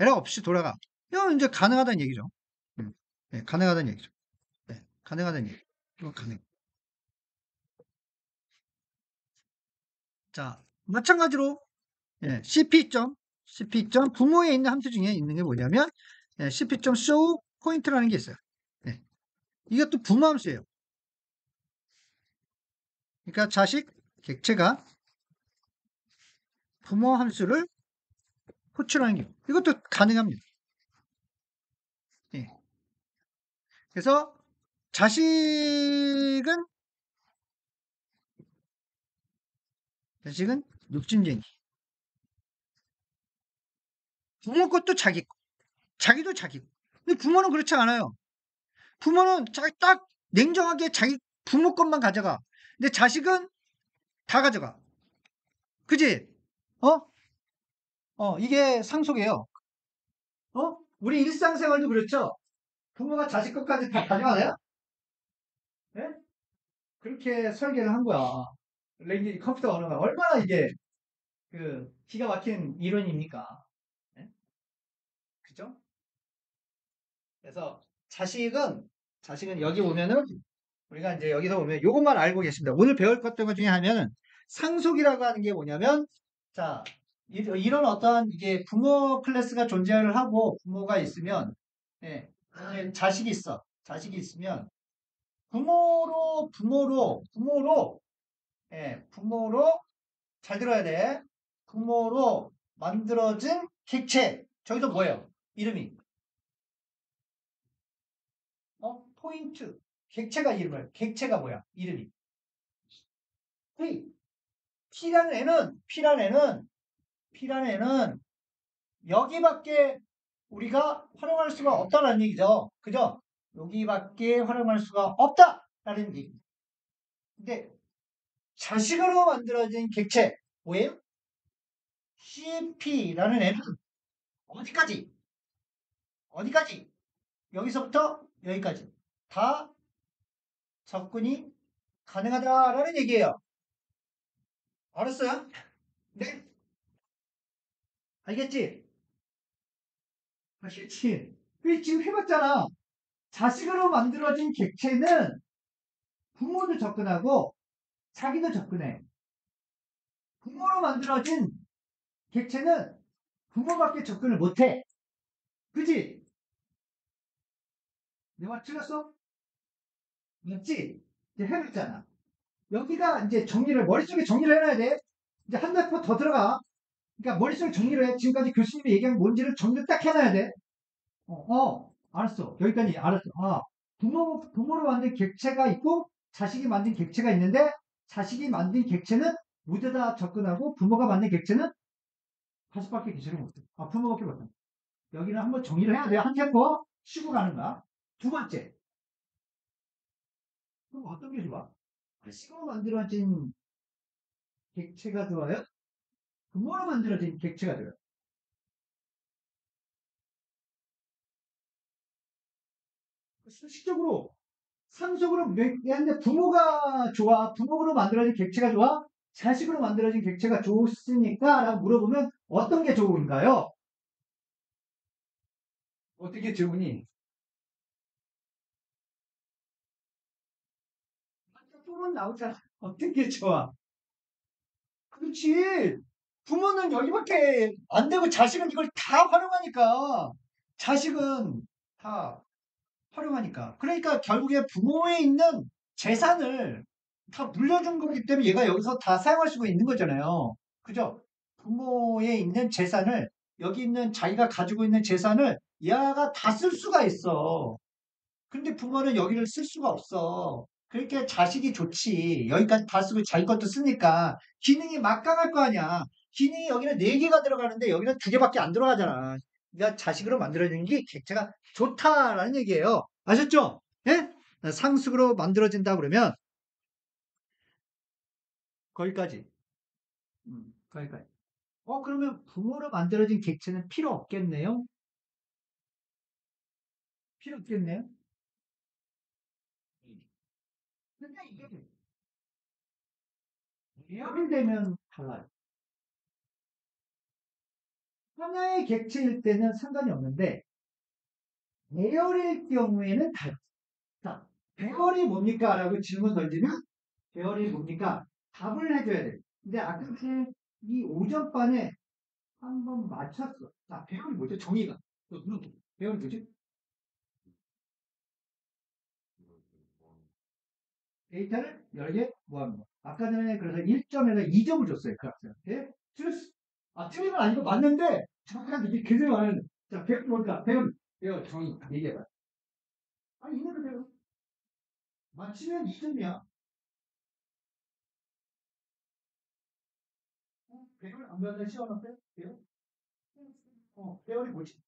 에러 없이 돌아가. 이건 이제 가능하다는 얘기죠. 예, 가능하다는 얘기죠. 예, 가능하다는 얘기. 이건 가능. 자, 마찬가지로 예, cp 부모에 있는 함수 중에 있는 게 뭐냐면 cp.show 포인트라는 게 있어요. 예, 이것도 부모 함수예요. 그러니까 자식 객체가 부모 함수를 호출하는 게 이것도 가능합니다. 예. 그래서 자식은 욕심쟁이. 부모 것도 자기 거, 자기도 자기 거. 근데 부모는 그렇지 않아요. 부모는 딱 냉정하게 자기 부모 것만 가져가. 근데 자식은 다 가져가. 그지? 어? 이게 상속이에요. 우리 일상생활도 그렇죠? 부모가 자식 것까지 다 가져가나요? 예? 그렇게 설계를 한 거야. 랭귀지 컴퓨터 언어가 얼마나 이게 기가 막힌 이론입니까? 예? 그죠? 그래서 자식은 여기 오면은 우리가 이제 여기서 보면 이것만 알고 계십니다. 오늘 배울 것들 중에 하면은 상속이라고 하는 게 뭐냐면 자 이런 어떠한 이게 부모 클래스가 존재를 하고 부모가 있으면 예, 자식이 있어. 자식이 있으면 부모로 잘 들어야 돼. 부모로 만들어진 객체. 저기서 뭐예요? 이름이 포인트. 객체가 뭐야? 이름이. P. P라는 애는 여기밖에 우리가 활용할 수가 없다는 얘기죠. 그죠? 여기밖에 활용할 수가 없다라는 얘기. 근데 자식으로 만들어진 객체 뭐예요? CP라는 애는 어디까지? 어디까지? 여기서부터 여기까지 다 접근이 가능하다라는 얘기예요. 알았어요? 네? 알겠지? 알겠지? 그 지금 해봤잖아. 자식으로 만들어진 객체는 부모도 접근하고 자기도 접근해. 부모로 만들어진 객체는 부모밖에 접근을 못해. 그지? 내 말 틀렸어? 맞지? 이제 해봤잖아. 여기가 이제 머릿속에 정리를 해놔야 돼. 이제 한 달 더 들어가. 그러니까 머릿속에 정리를 해. 지금까지 교수님이 얘기한 뭔지를 정리를 딱 해놔야 돼. 알았어. 여기까지 알았어. 부모로 만든 객체가 있고 자식이 만든 객체가 있는데 자식이 만든 객체는 모두 다 접근하고 부모가 만든 객체는 자식밖에 개체를 못해. 부모밖에 못해. 여기는 한번 정리를 해야 돼요. 한 템포 쉬고 가는 거야. 두 번째. 그럼 어떤 게 좋아? 자식으로 만들어진 객체가 좋아요? 부모로 만들어진 객체가 좋아요? 수식적으로 상속으로 얘기하는데 부모가 좋아? 부모로 만들어진 객체가 좋아? 자식으로 만들어진 객체가 좋습니까? 라고 물어보면 어떤 게 좋은가요? 어떻게 좋으니? 부모는 나오잖아. 어떤 게 좋아? 그렇지. 부모는 여기밖에 안 되고 자식은 이걸 다 활용하니까. 자식은 다 활용하니까. 그러니까 결국에 부모에 있는 재산을 다 물려준 거기 때문에 얘가 여기서 다 사용할 수가 있는 거잖아요. 그죠? 부모에 있는 재산을, 여기 있는 자기가 가지고 있는 재산을 얘가 다 쓸 수가 있어. 근데 부모는 여기를 쓸 수가 없어. 그러니까 자식이 좋지. 여기까지 다 쓰고 자기 것도 쓰니까 기능이 막강할 거 아니야. 기능이 여기는 4개가 들어가는데 여기는 2개밖에 안 들어가잖아. 그러니까 자식으로 만들어지는 게 객체가 좋다라는 얘기예요. 아셨죠? 예? 상식으로 만들어진다 그러면 거기까지. 거기까지. 그러면 부모로 만들어진 객체는 필요 없겠네요? 필요 없겠네요? 근데 이게 예열되면 달라요. 하나의 객체일 때는 상관이 없는데 배열일 경우에는 달라. 자, 배열이 뭡니까? 라고 질문 던지면 배열이 뭡니까? 답을 해줘야 돼. 근데 아까 이 오전반에 한번 맞췄어. 자, 배열이 뭐죠? 정의가. 배열이 뭐지? 데이터를 여러 개 모아놓은 거. 아까 전에 그래서 1점에서 2점을 줬어요. 그 학생한테. 틀렸어. 틀린 건 아니고 맞는데 정확하게 이게 그대로 말하는. 자, 배열 뭘까? 배열 정의. 얘기해봐. 있는 대로. 맞히면 2점이야. 배열 안 배웠는데 시험 어때? 배열? 배열이 뭐지?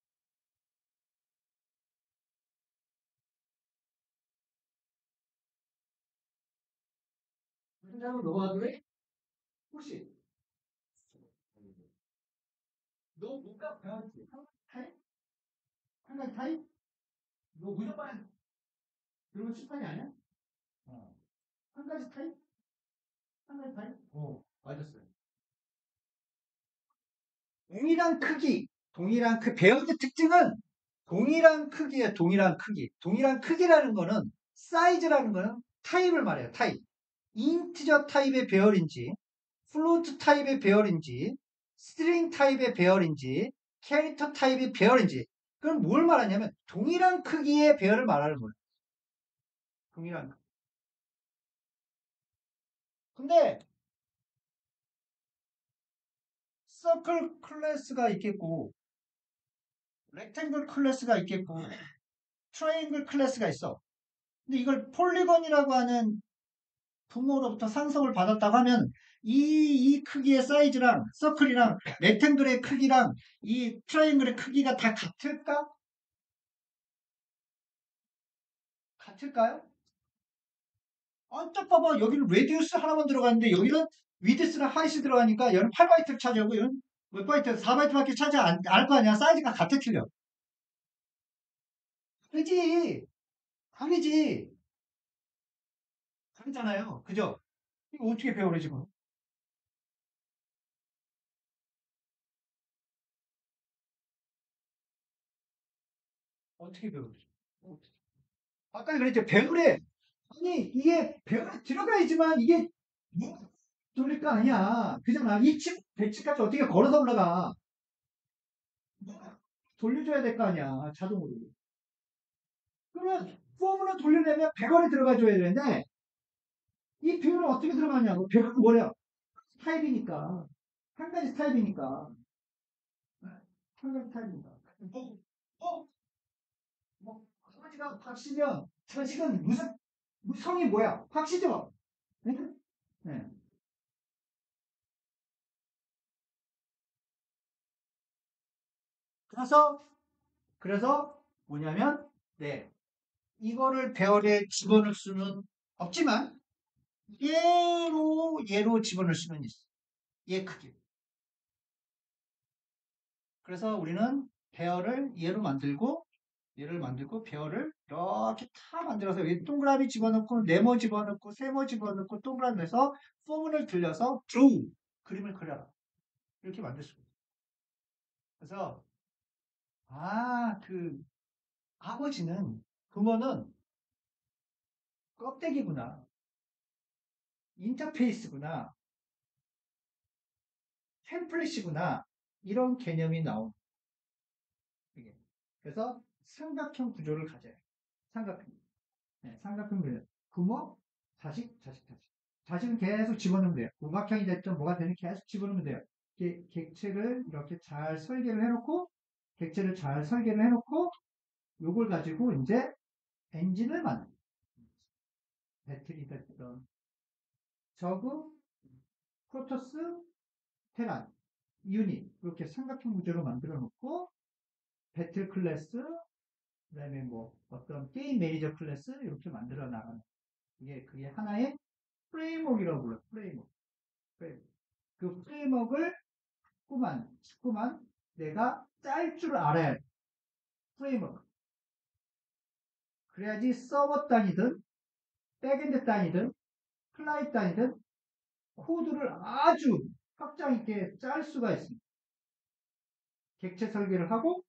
무슨 장을 넣어가지고 혹시 너 뭔가 배웠지? 한 가지 타입? 한 가지 타입? 너 무조건 그러면 출판이 아니야? 어. 한 가지 타입? 한 가지 타입? 맞았어요. 동일한 크기, 동일한 그 배열의 특징은 동일한 크기에 동일한 크기. 동일한 크기라는 거는 사이즈라는 거는 타입을 말해요. 타입. 인티저 타입의 배열인지, 플로트 타입의 배열인지, 스트링 타입의 배열인지, 캐릭터 타입의 배열인지. 그럼 뭘 말하냐면 동일한 크기의 배열을 말하는 거예요. 동일한 크기. 근데 서클 클래스가 있겠고, 렉탱글 클래스가 있겠고, 트라이앵글 클래스가 있어. 근데 이걸 폴리건이라고 하는 부모로부터 상속을 받았다고 하면 이 크기의 사이즈랑 서클이랑 렉탱글의 크기랑 이 트라이앵글의 크기가 다 같을까? 같을까요? 딱 봐봐. 여기는 레디우스 하나만 들어가는데 여기는 위드스랑 하이스 들어가니까 얘는 8바이트를 차지하고 얘는 몇 바이트? 4바이트밖에 차지 않을 거 아니야. 사이즈가 같아 틀려. 그지? 다르지. 다르잖아요. 그죠? 이거 어떻게 배우래 지금? 어떻게 배우래? 아까 그랬죠. 배우래. 아니 이게 배열에 들어가야지만 이게 뭐 돌릴 거 아니야. 그잖아. 이 층, 100층까지 어떻게 걸어서 올라가. 돌려줘야 될 거 아니야. 자동으로. 그러면 폼으로 돌려내면 배열에 들어가줘야 되는데 이 배열은 어떻게 들어가냐고. 배열은 뭐야? 타입이니까. 한 가지 타입이니까. 한 가지 타입이니까. 뭐, 어? 뭐, 아버지가 박씨면 자식은 무슨 성이 뭐야? 박씨죠? 네? 네. 그래서 뭐냐면, 네. 이거를 배열에 집어넣을 수는 없지만, 얘로 집어넣을 수는 있어. 얘 크기. 그래서 우리는 배열을 얘를 만들고 배열을 이렇게 다 만들어서 여기 동그라미 집어넣고 네모 집어넣고 세모 집어넣고 동그라미 해서 포문을 들려서 드로우 그림을 그려라. 이렇게 만들 수가 있어요. 그래서 그 아버지는 그거는 껍데기구나. 인터페이스구나. 템플릿이구나. 이런 개념이 나오는 거예요. 그래서 삼각형 구조를 가져요. 삼각형. 네, 삼각형 구조. 부모, 자식, 자식, 자식. 자식은 계속 집어넣으면 돼요.五각형이 됐든 뭐가 되든 계속 집어넣으면 돼요. 객체를 이렇게 잘 설계를 해놓고, 객체를 잘 설계를 해놓고, 요걸 가지고 이제 엔진을 만든 배터리 됐던 저그, 프로토스, 테란, 유닛 이렇게 삼각형 구조로 만들어 놓고 배틀 클래스, 그다음에 뭐 어떤 게임 매니저 클래스 이렇게 만들어 나가는 이게 그게 하나의 프레임워크라고 불러요. 프레임워크. 프레임워크. 그 프레임워크를 자꾸만 내가 짤 줄 알아야 돼. 프레임워크. 그래야지 서버 단위든 백엔드 단위든 클라이언트 단위든 코드를 아주 확장 있게 짤 수가 있습니다. 객체 설계를 하고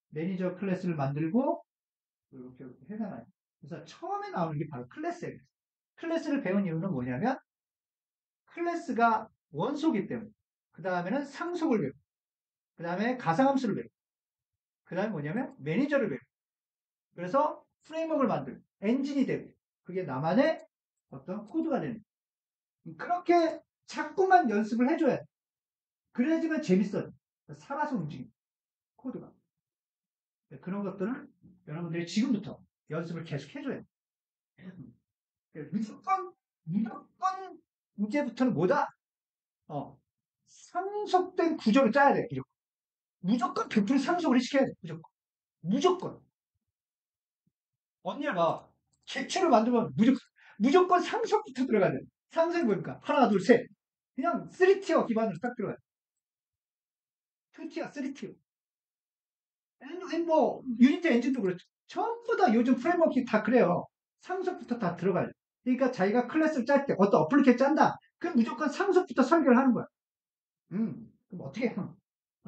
매니저 클래스를 만들고 이렇게 해나가요. 그래서 처음에 나오는 게 바로 클래스예요. 클래스를 배운 이유는 뭐냐면 클래스가 원소기 때문에 그 다음에는 상속을 배우고 그 다음에 가상함수를 배우고 그 다음에 뭐냐면 매니저를 배우고 그래서 프레임워크를 만들고 엔진이 되고 그게 나만의 어떤 코드가 되는 그렇게 자꾸만 연습을 해줘야 돼. 그래야지만 재밌어요. 살아서 움직이는 코드가. 그런 것들을 여러분들이 지금부터 연습을 계속 해줘야 돼. 무조건 이제부터는 뭐다? 상속된 구조를 짜야 돼. 무조건 100% 상속을 시켜야 돼. 무조건. 무조건. 언니를 봐. 객체를 만들면 무조건 상속부터 들어가야 돼. 상속이 뭡니까? 하나, 둘, 셋. 그냥 3티어 기반으로 딱 들어가야 돼. 2티어, 3티어. 뭐, 유니티 엔진도 그렇죠. 전부 다 요즘 프레임워크 다 그래요. 상속부터 다 들어가야 돼. 그러니까 자기가 클래스를 짤 때 어떤 어플리케이션 짠다. 그럼 무조건 상속부터 설계를 하는 거야. 그럼 어떻게 해?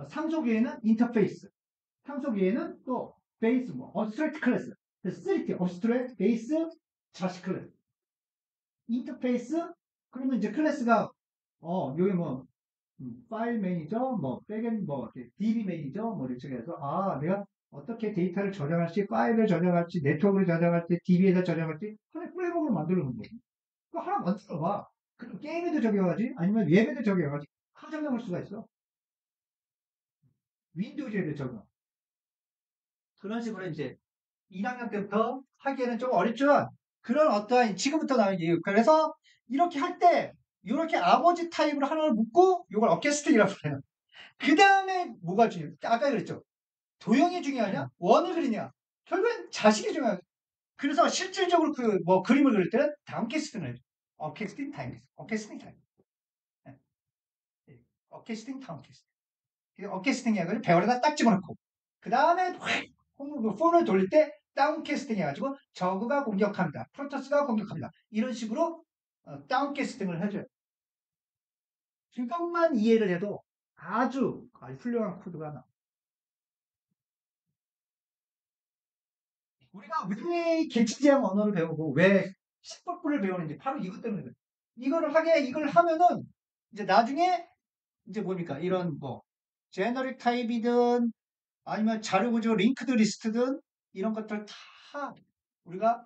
상속 위에는 인터페이스. 상속 위에는 또 베이스, 뭐, 업스트랙트 클래스. 그래서 3T, 업스트랙트, 베이스, 자식 클래스. 인터페이스? 그러면 이제 클래스가, 여기 뭐, 파일 매니저, 뭐, 백end, 뭐, DB 매니저, 뭐, 이렇게 해서, 내가 어떻게 데이터를 저장할지, 파일을 저장할지, 네트워크를 저장할지, DB에다 저장할지, 하나의 프레임워크를 만들어 놓은 거지. 그거 하나 만들어봐. 그럼 게임에도 적용하지, 아니면 웹에도 적용하지. 다 적용할 수가 있어. 윈도우즈에도 적용. 그런 식으로 이제 1학년 때부터 하기에는 좀 어렵지만, 그런 어떠한, 지금부터 나온 이유. 그래서, 이렇게 할 때, 이렇게 아버지 타입으로 하나를 묶고, 이걸 어케스트라라고 해요. 그 다음에 뭐가 중요해? 아까 그랬죠. 도형이 중요하냐? 원을 그리냐? 결국엔 자식이 중요하죠. 그래서 실질적으로 뭐 그림을 그릴 때는 다운캐스팅을 해줘. 어캐스팅, 다운캐스팅. 어캐스팅, 다운캐스팅. 어캐스팅, 다운캐스팅. 어캐스팅 해가지고 배열에다 딱 집어넣고. 그 다음에 폰을 돌릴 때 다운캐스팅 해가지고 저그가 공격합니다. 프로토스가 공격합니다. 이런 식으로 다운캐스팅을 해줘요. 그것만 이해를 해도 아주 훌륭한 코드가 나와요. 우리가 왜 객치지향 언어를 배우고 왜 식법부를 배우는지 바로 이것 때문에 그래요. 이걸 하면은 이제 나중에 이제 뭡니까? 이런 뭐 제너릭 타입이든 아니면 자료 구조 링크드 리스트든 이런 것들 다 우리가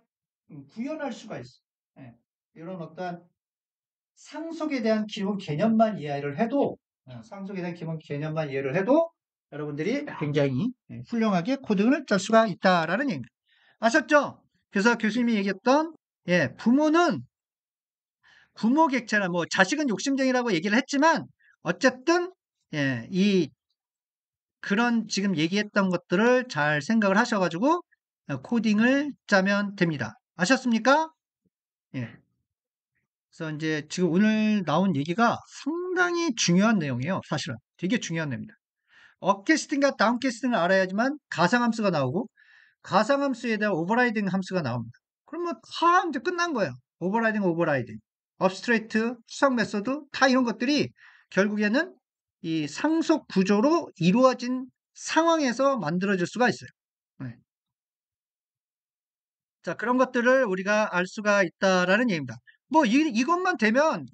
구현할 수가 있어. 예. 이런 어떤 상속에 대한 기본 개념만 이해를 해도 상속에 대한 기본 개념만 이해를 해도 여러분들이 굉장히 훌륭하게 코딩을 짤 수가 있다라는 얘기입니다. 아셨죠? 그래서 교수님이 얘기했던 부모는 부모 객체나 뭐 자식은 욕심쟁이라고 얘기를 했지만 어쨌든 이 그런 지금 얘기했던 것들을 잘 생각을 하셔가지고 코딩을 짜면 됩니다. 아셨습니까? 예. 그래서 이제 지금 오늘 나온 얘기가 상당히 중요한 내용이에요. 사실은 되게 중요한 내용입니다. 업캐스팅과 다운캐스팅을 알아야지만 가상함수가 나오고 가상함수에 대한 오버라이딩 함수가 나옵니다. 그러면 다 이제 끝난 거예요. 오버라이딩. 업스트레이트, 수석 메소드 다 이런 것들이 결국에는 이 상속 구조로 이루어진 상황에서 만들어질 수가 있어요. 네. 자, 그런 것들을 우리가 알 수가 있다라는 얘기입니다. 뭐 이것만 되면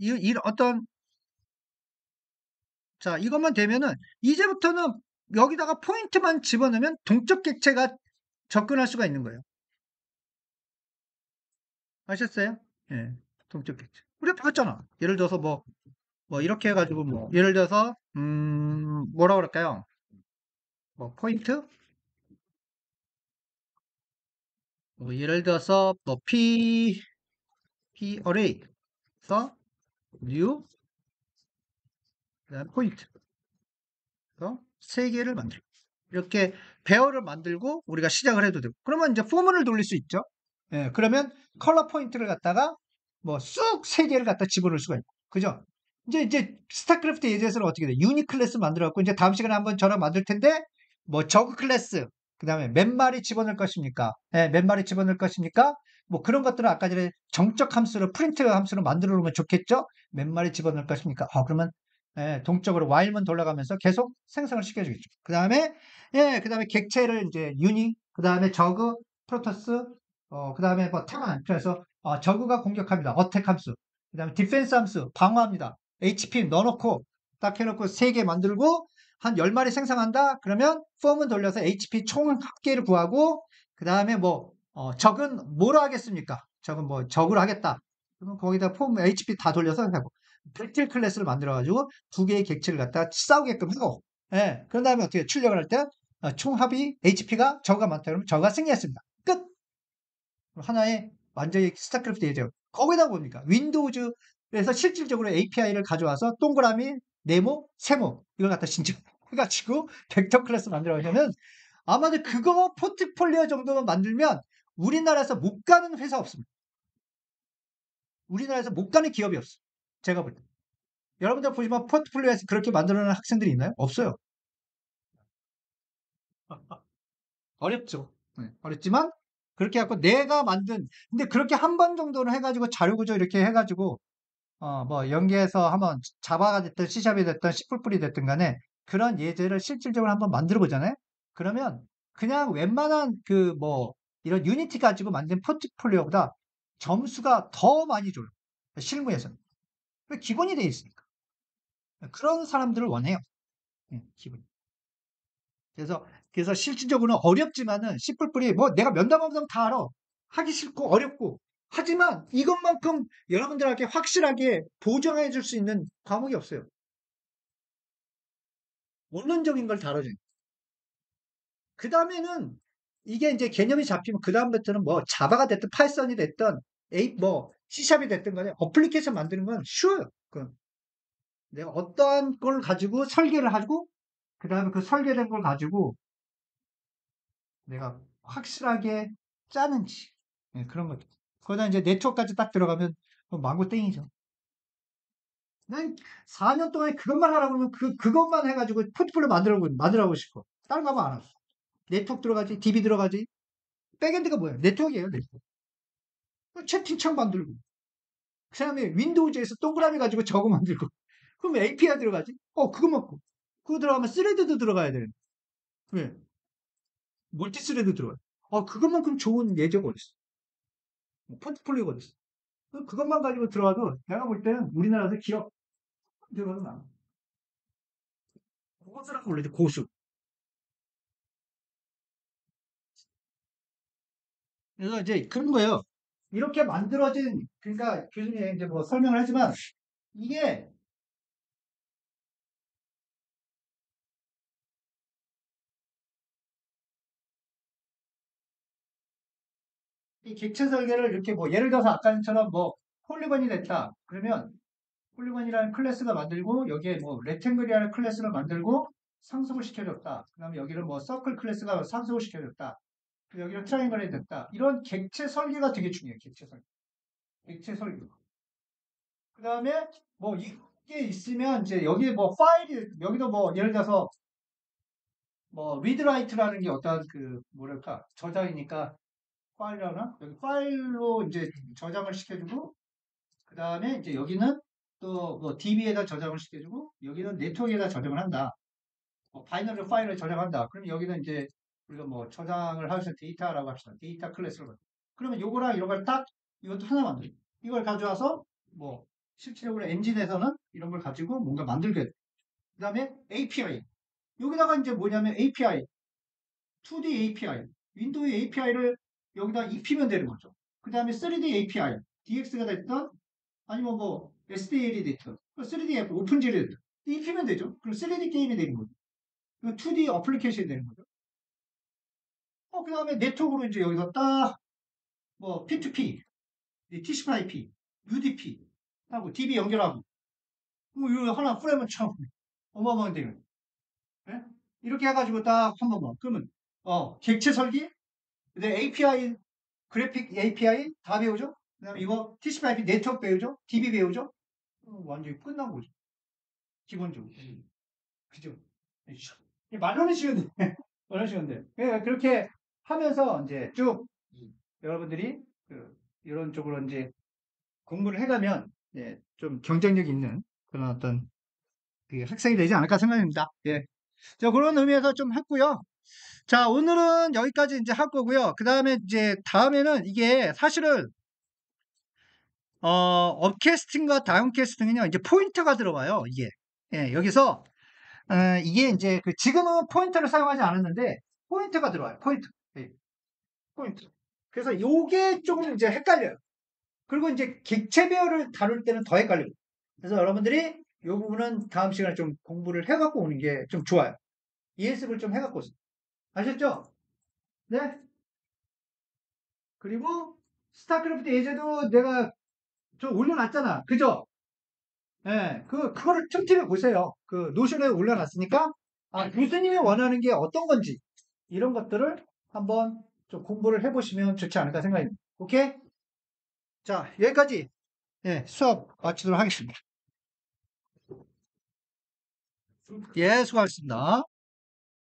자, 이것만 되면은 이제부터는 여기다가 포인트만 집어넣으면 동적 객체가 접근할 수가 있는 거예요. 아셨어요? 예. 동적 객체. 우리가 배웠잖아. 예를 들어서 뭐 이렇게 해가지고 뭐 예를 들어서 뭐라 그럴까요? 뭐 포인트? 뭐 예를 들어서 뭐 p array에서 new 그다음 포인트. 그래서 세 개를 만들고 이렇게 배열을 만들고 우리가 시작을 해도 되고 그러면 이제 포문을 돌릴 수 있죠. 예, 그러면 컬러 포인트를 갖다가 뭐 쑥 세 개를 갖다 집어넣을 수가 있고 그죠? 이제 스타크래프트 예제에서는 어떻게 돼? 유니 클래스 만들어 갖고 이제 다음 시간에 한번 저랑 만들 텐데 뭐 저그 클래스 그다음에 몇 마리 집어넣을 것입니까? 예, 몇 마리 집어넣을 것입니까? 뭐 그런 것들은 아까 전에 정적 함수로 프린트 함수로 만들어 놓으면 좋겠죠? 몇 마리 집어넣을 것입니까? 그러면 동적으로 while만 돌아가면서 계속 생성을 시켜주겠죠. 그 다음에 객체를 이제 유니, 그 다음에 저그, 프로토스, 그 다음에 뭐 테만, 그래서 저그가 공격합니다. 어택 함수, 그 다음에 디펜스 함수, 방어합니다. HP 넣어놓고 딱 해놓고 3개 만들고 한 10마리 생성한다? 그러면 폼은 돌려서 HP 총 합계를 구하고 그 다음에 뭐 적은 뭐로 하겠습니까? 적은 뭐 적으로 하겠다. 그러면 거기다 폼 HP 다 돌려서 하고 팩틸 클래스를 만들어가지고 2개의 객체를 갖다가 싸우게끔 하고 그런 다음에 어떻게 출력을 할 때 총합이 HP가 저가 많다 그러면 저가 승리했습니다. 끝! 하나의 완전히 스타크래프트 예제요. 거기다 뭡니까? 윈도우즈에서 실질적으로 API를 가져와서 동그라미, 네모, 세모 이걸 갖다 신청. 해가지고 벡터 클래스 만들어가면은 아마도 그거 포트폴리오 정도만 만들면 우리나라에서 못 가는 회사 없습니다. 우리나라에서 못 가는 기업이 없어. 제가 볼 때. 여러분들 보시면 포트폴리오에서 그렇게 만들어내는 학생들이 있나요? 없어요. 어렵죠. 네, 어렵지만 그렇게 해갖고 내가 만든 근데 그렇게 한 번 정도는 해가지고 자료 구조 이렇게 해가지고 뭐 연계해서 한번 자바가 됐든 C샵이 됐든 C++이 됐든 간에 그런 예제를 실질적으로 한번 만들어 보잖아요. 그러면 그냥 웬만한 그 뭐 이런 유니티 가지고 만든 포트폴리오보다 점수가 더 많이 줘요. 실무에서는. 기본이 돼 있으니까. 그런 사람들을 원해요. 기본. 그래서 실질적으로는 어렵지만은 씨뿔뿔이 뭐 내가 면담하면 다 알아. 하기 싫고 어렵고. 하지만 이것만큼 여러분들에게 확실하게 보정해 줄 수 있는 과목이 없어요. 원론적인 걸 다뤄줘요. 그 다음에는 이게 이제 개념이 잡히면 그 다음부터는 뭐 자바가 됐든 파이썬이 됐든 뭐 C샵이 됐든 간에 어플리케이션 만드는 건 쉬워요. 내가 어떠한 걸 가지고 설계를 하고 그 다음에 그 설계된 걸 가지고 내가 확실하게 짜는지 그런 것들. 거기다 이제 네트워크까지 딱 들어가면 망고 땡이죠. 난 4년 동안 그것만 하라고 하면 그것만 해가지고 포트폴리오 만들어보고 싶어. 다른 거 하면 안 하고. 네트워크 들어가지, DB 들어가지. 백엔드가 뭐야? 네트워크예요, 네트워크. 채팅창 만들고. 그 다음에 윈도우즈에서 동그라미 가지고 저거 만들고. 그럼 API 들어가지? 그거 먹고. 그거 들어가면 스레드도 들어가야 되는데. 왜? 멀티 스레드 들어가요. 그것만큼 좋은 예제가 어딨어? 포트폴리오가 어딨어? 그것만 가지고 들어가도 내가 볼 때는 우리나라에서 기업 들어가도 나. 고수라고 불리지, 고수. 그래서 이제 그런 거예요. 이렇게 만들어진, 그러니까 교수님이 이제 뭐 설명을 하지만 이게 이 객체 설계를 이렇게 뭐 예를 들어서 아까처럼 뭐 폴리건이 됐다. 그러면 폴리건이라는 클래스가 만들고 여기에 뭐 렉탱글이라는 클래스를 만들고 상속을 시켜줬다. 그다음에 여기를 뭐 서클 클래스가 상속을 시켜줬다. 여기를 트라이앵글이 됐다. 이런 객체 설계가 되게 중요해요. 객체 설계. 객체 설계. 그다음에 뭐 이게 있으면 이제 여기 뭐 파일이 여기도 뭐 예를 들어서 뭐 리드라이트라는 게 어떤 그 뭐랄까 저장이니까 파일이라나 여기 파일로 이제 저장을 시켜주고 그 다음에 이제 여기는 또 뭐 DB에다 저장을 시켜주고 여기는 네트워크에다 저장을 한다. 뭐 바이너리 파일을 저장한다. 그럼 여기는 이제 우리가 뭐 저장을 하면서 데이터라고 합시다. 데이터 클래스를 만들. 그러면 요거랑 이걸 딱 이것도 하나 만들. 이걸 가져와서 뭐 실질적으로 엔진에서는 이런 걸 가지고 뭔가 만들게 돼. 그 다음에 API. 여기다가 이제 뭐냐면 API, 2D API, 윈도우 API를 여기다 입히면 되는 거죠. 그 다음에 3D API, DX가 됐던 아니면 뭐 SDL이 됐든 3D 애플, 오픈GL이 됐든 입히면 되죠. 그럼 3D 게임이 되는 거죠. 2D 어플리케이션이 되는 거죠. 그 다음에 네트워크로 이제 여기서 딱 뭐 P2P, TCP/IP, UDP 하고 DB 연결하고 뭐 이거 하나 프레임은 참 어마어마한 되는 예? 이렇게 해가지고 딱 한 번만 그러면 객체 설계, 근데 API 그래픽 API 다 배우죠. 그다음에 이거 TCP/IP 네트워크 배우죠. DB 배우죠. 완전히 끝난 거죠. 기본적으로. 그죠? 말로는 쉬운데 말로는 쉬운데 그렇게 하면서 이제 쭉 여러분들이 이런 쪽으로 이제 공부를 해가면 좀 경쟁력 있는 그런 어떤 그 학생이 되지 않을까 생각합니다. 예. 자, 그런 의미에서 좀 했고요. 자, 오늘은 여기까지 이제 할 거고요. 그 다음에 이제 다음에는 이게 사실은 업캐스팅과 다운캐스팅은요, 이제 포인터가 들어와요, 이게. 예, 여기서, 이게 이제, 지금은 포인터를 사용하지 않았는데, 포인터가 들어와요, 포인터. 예, 포인터. 그래서 요게 조금 이제 헷갈려요. 그리고 이제 객체배열을 다룰 때는 더 헷갈려요. 그래서 여러분들이 요 부분은 다음 시간에 좀 공부를 해갖고 오는 게 좀 좋아요. 예습을 좀 해갖고 오세요. 아셨죠? 네? 그리고 스타크래프트 예제도 내가 좀 올려놨잖아. 그죠? 예, 그거를 틈틈이 보세요. 그 노션에 올려놨으니까 교수님이 원하는 게 어떤 건지 이런 것들을 한번 좀 공부를 해보시면 좋지 않을까 생각합니다. 오케이? 자, 여기까지 수업 마치도록 하겠습니다. 예, 수고하셨습니다.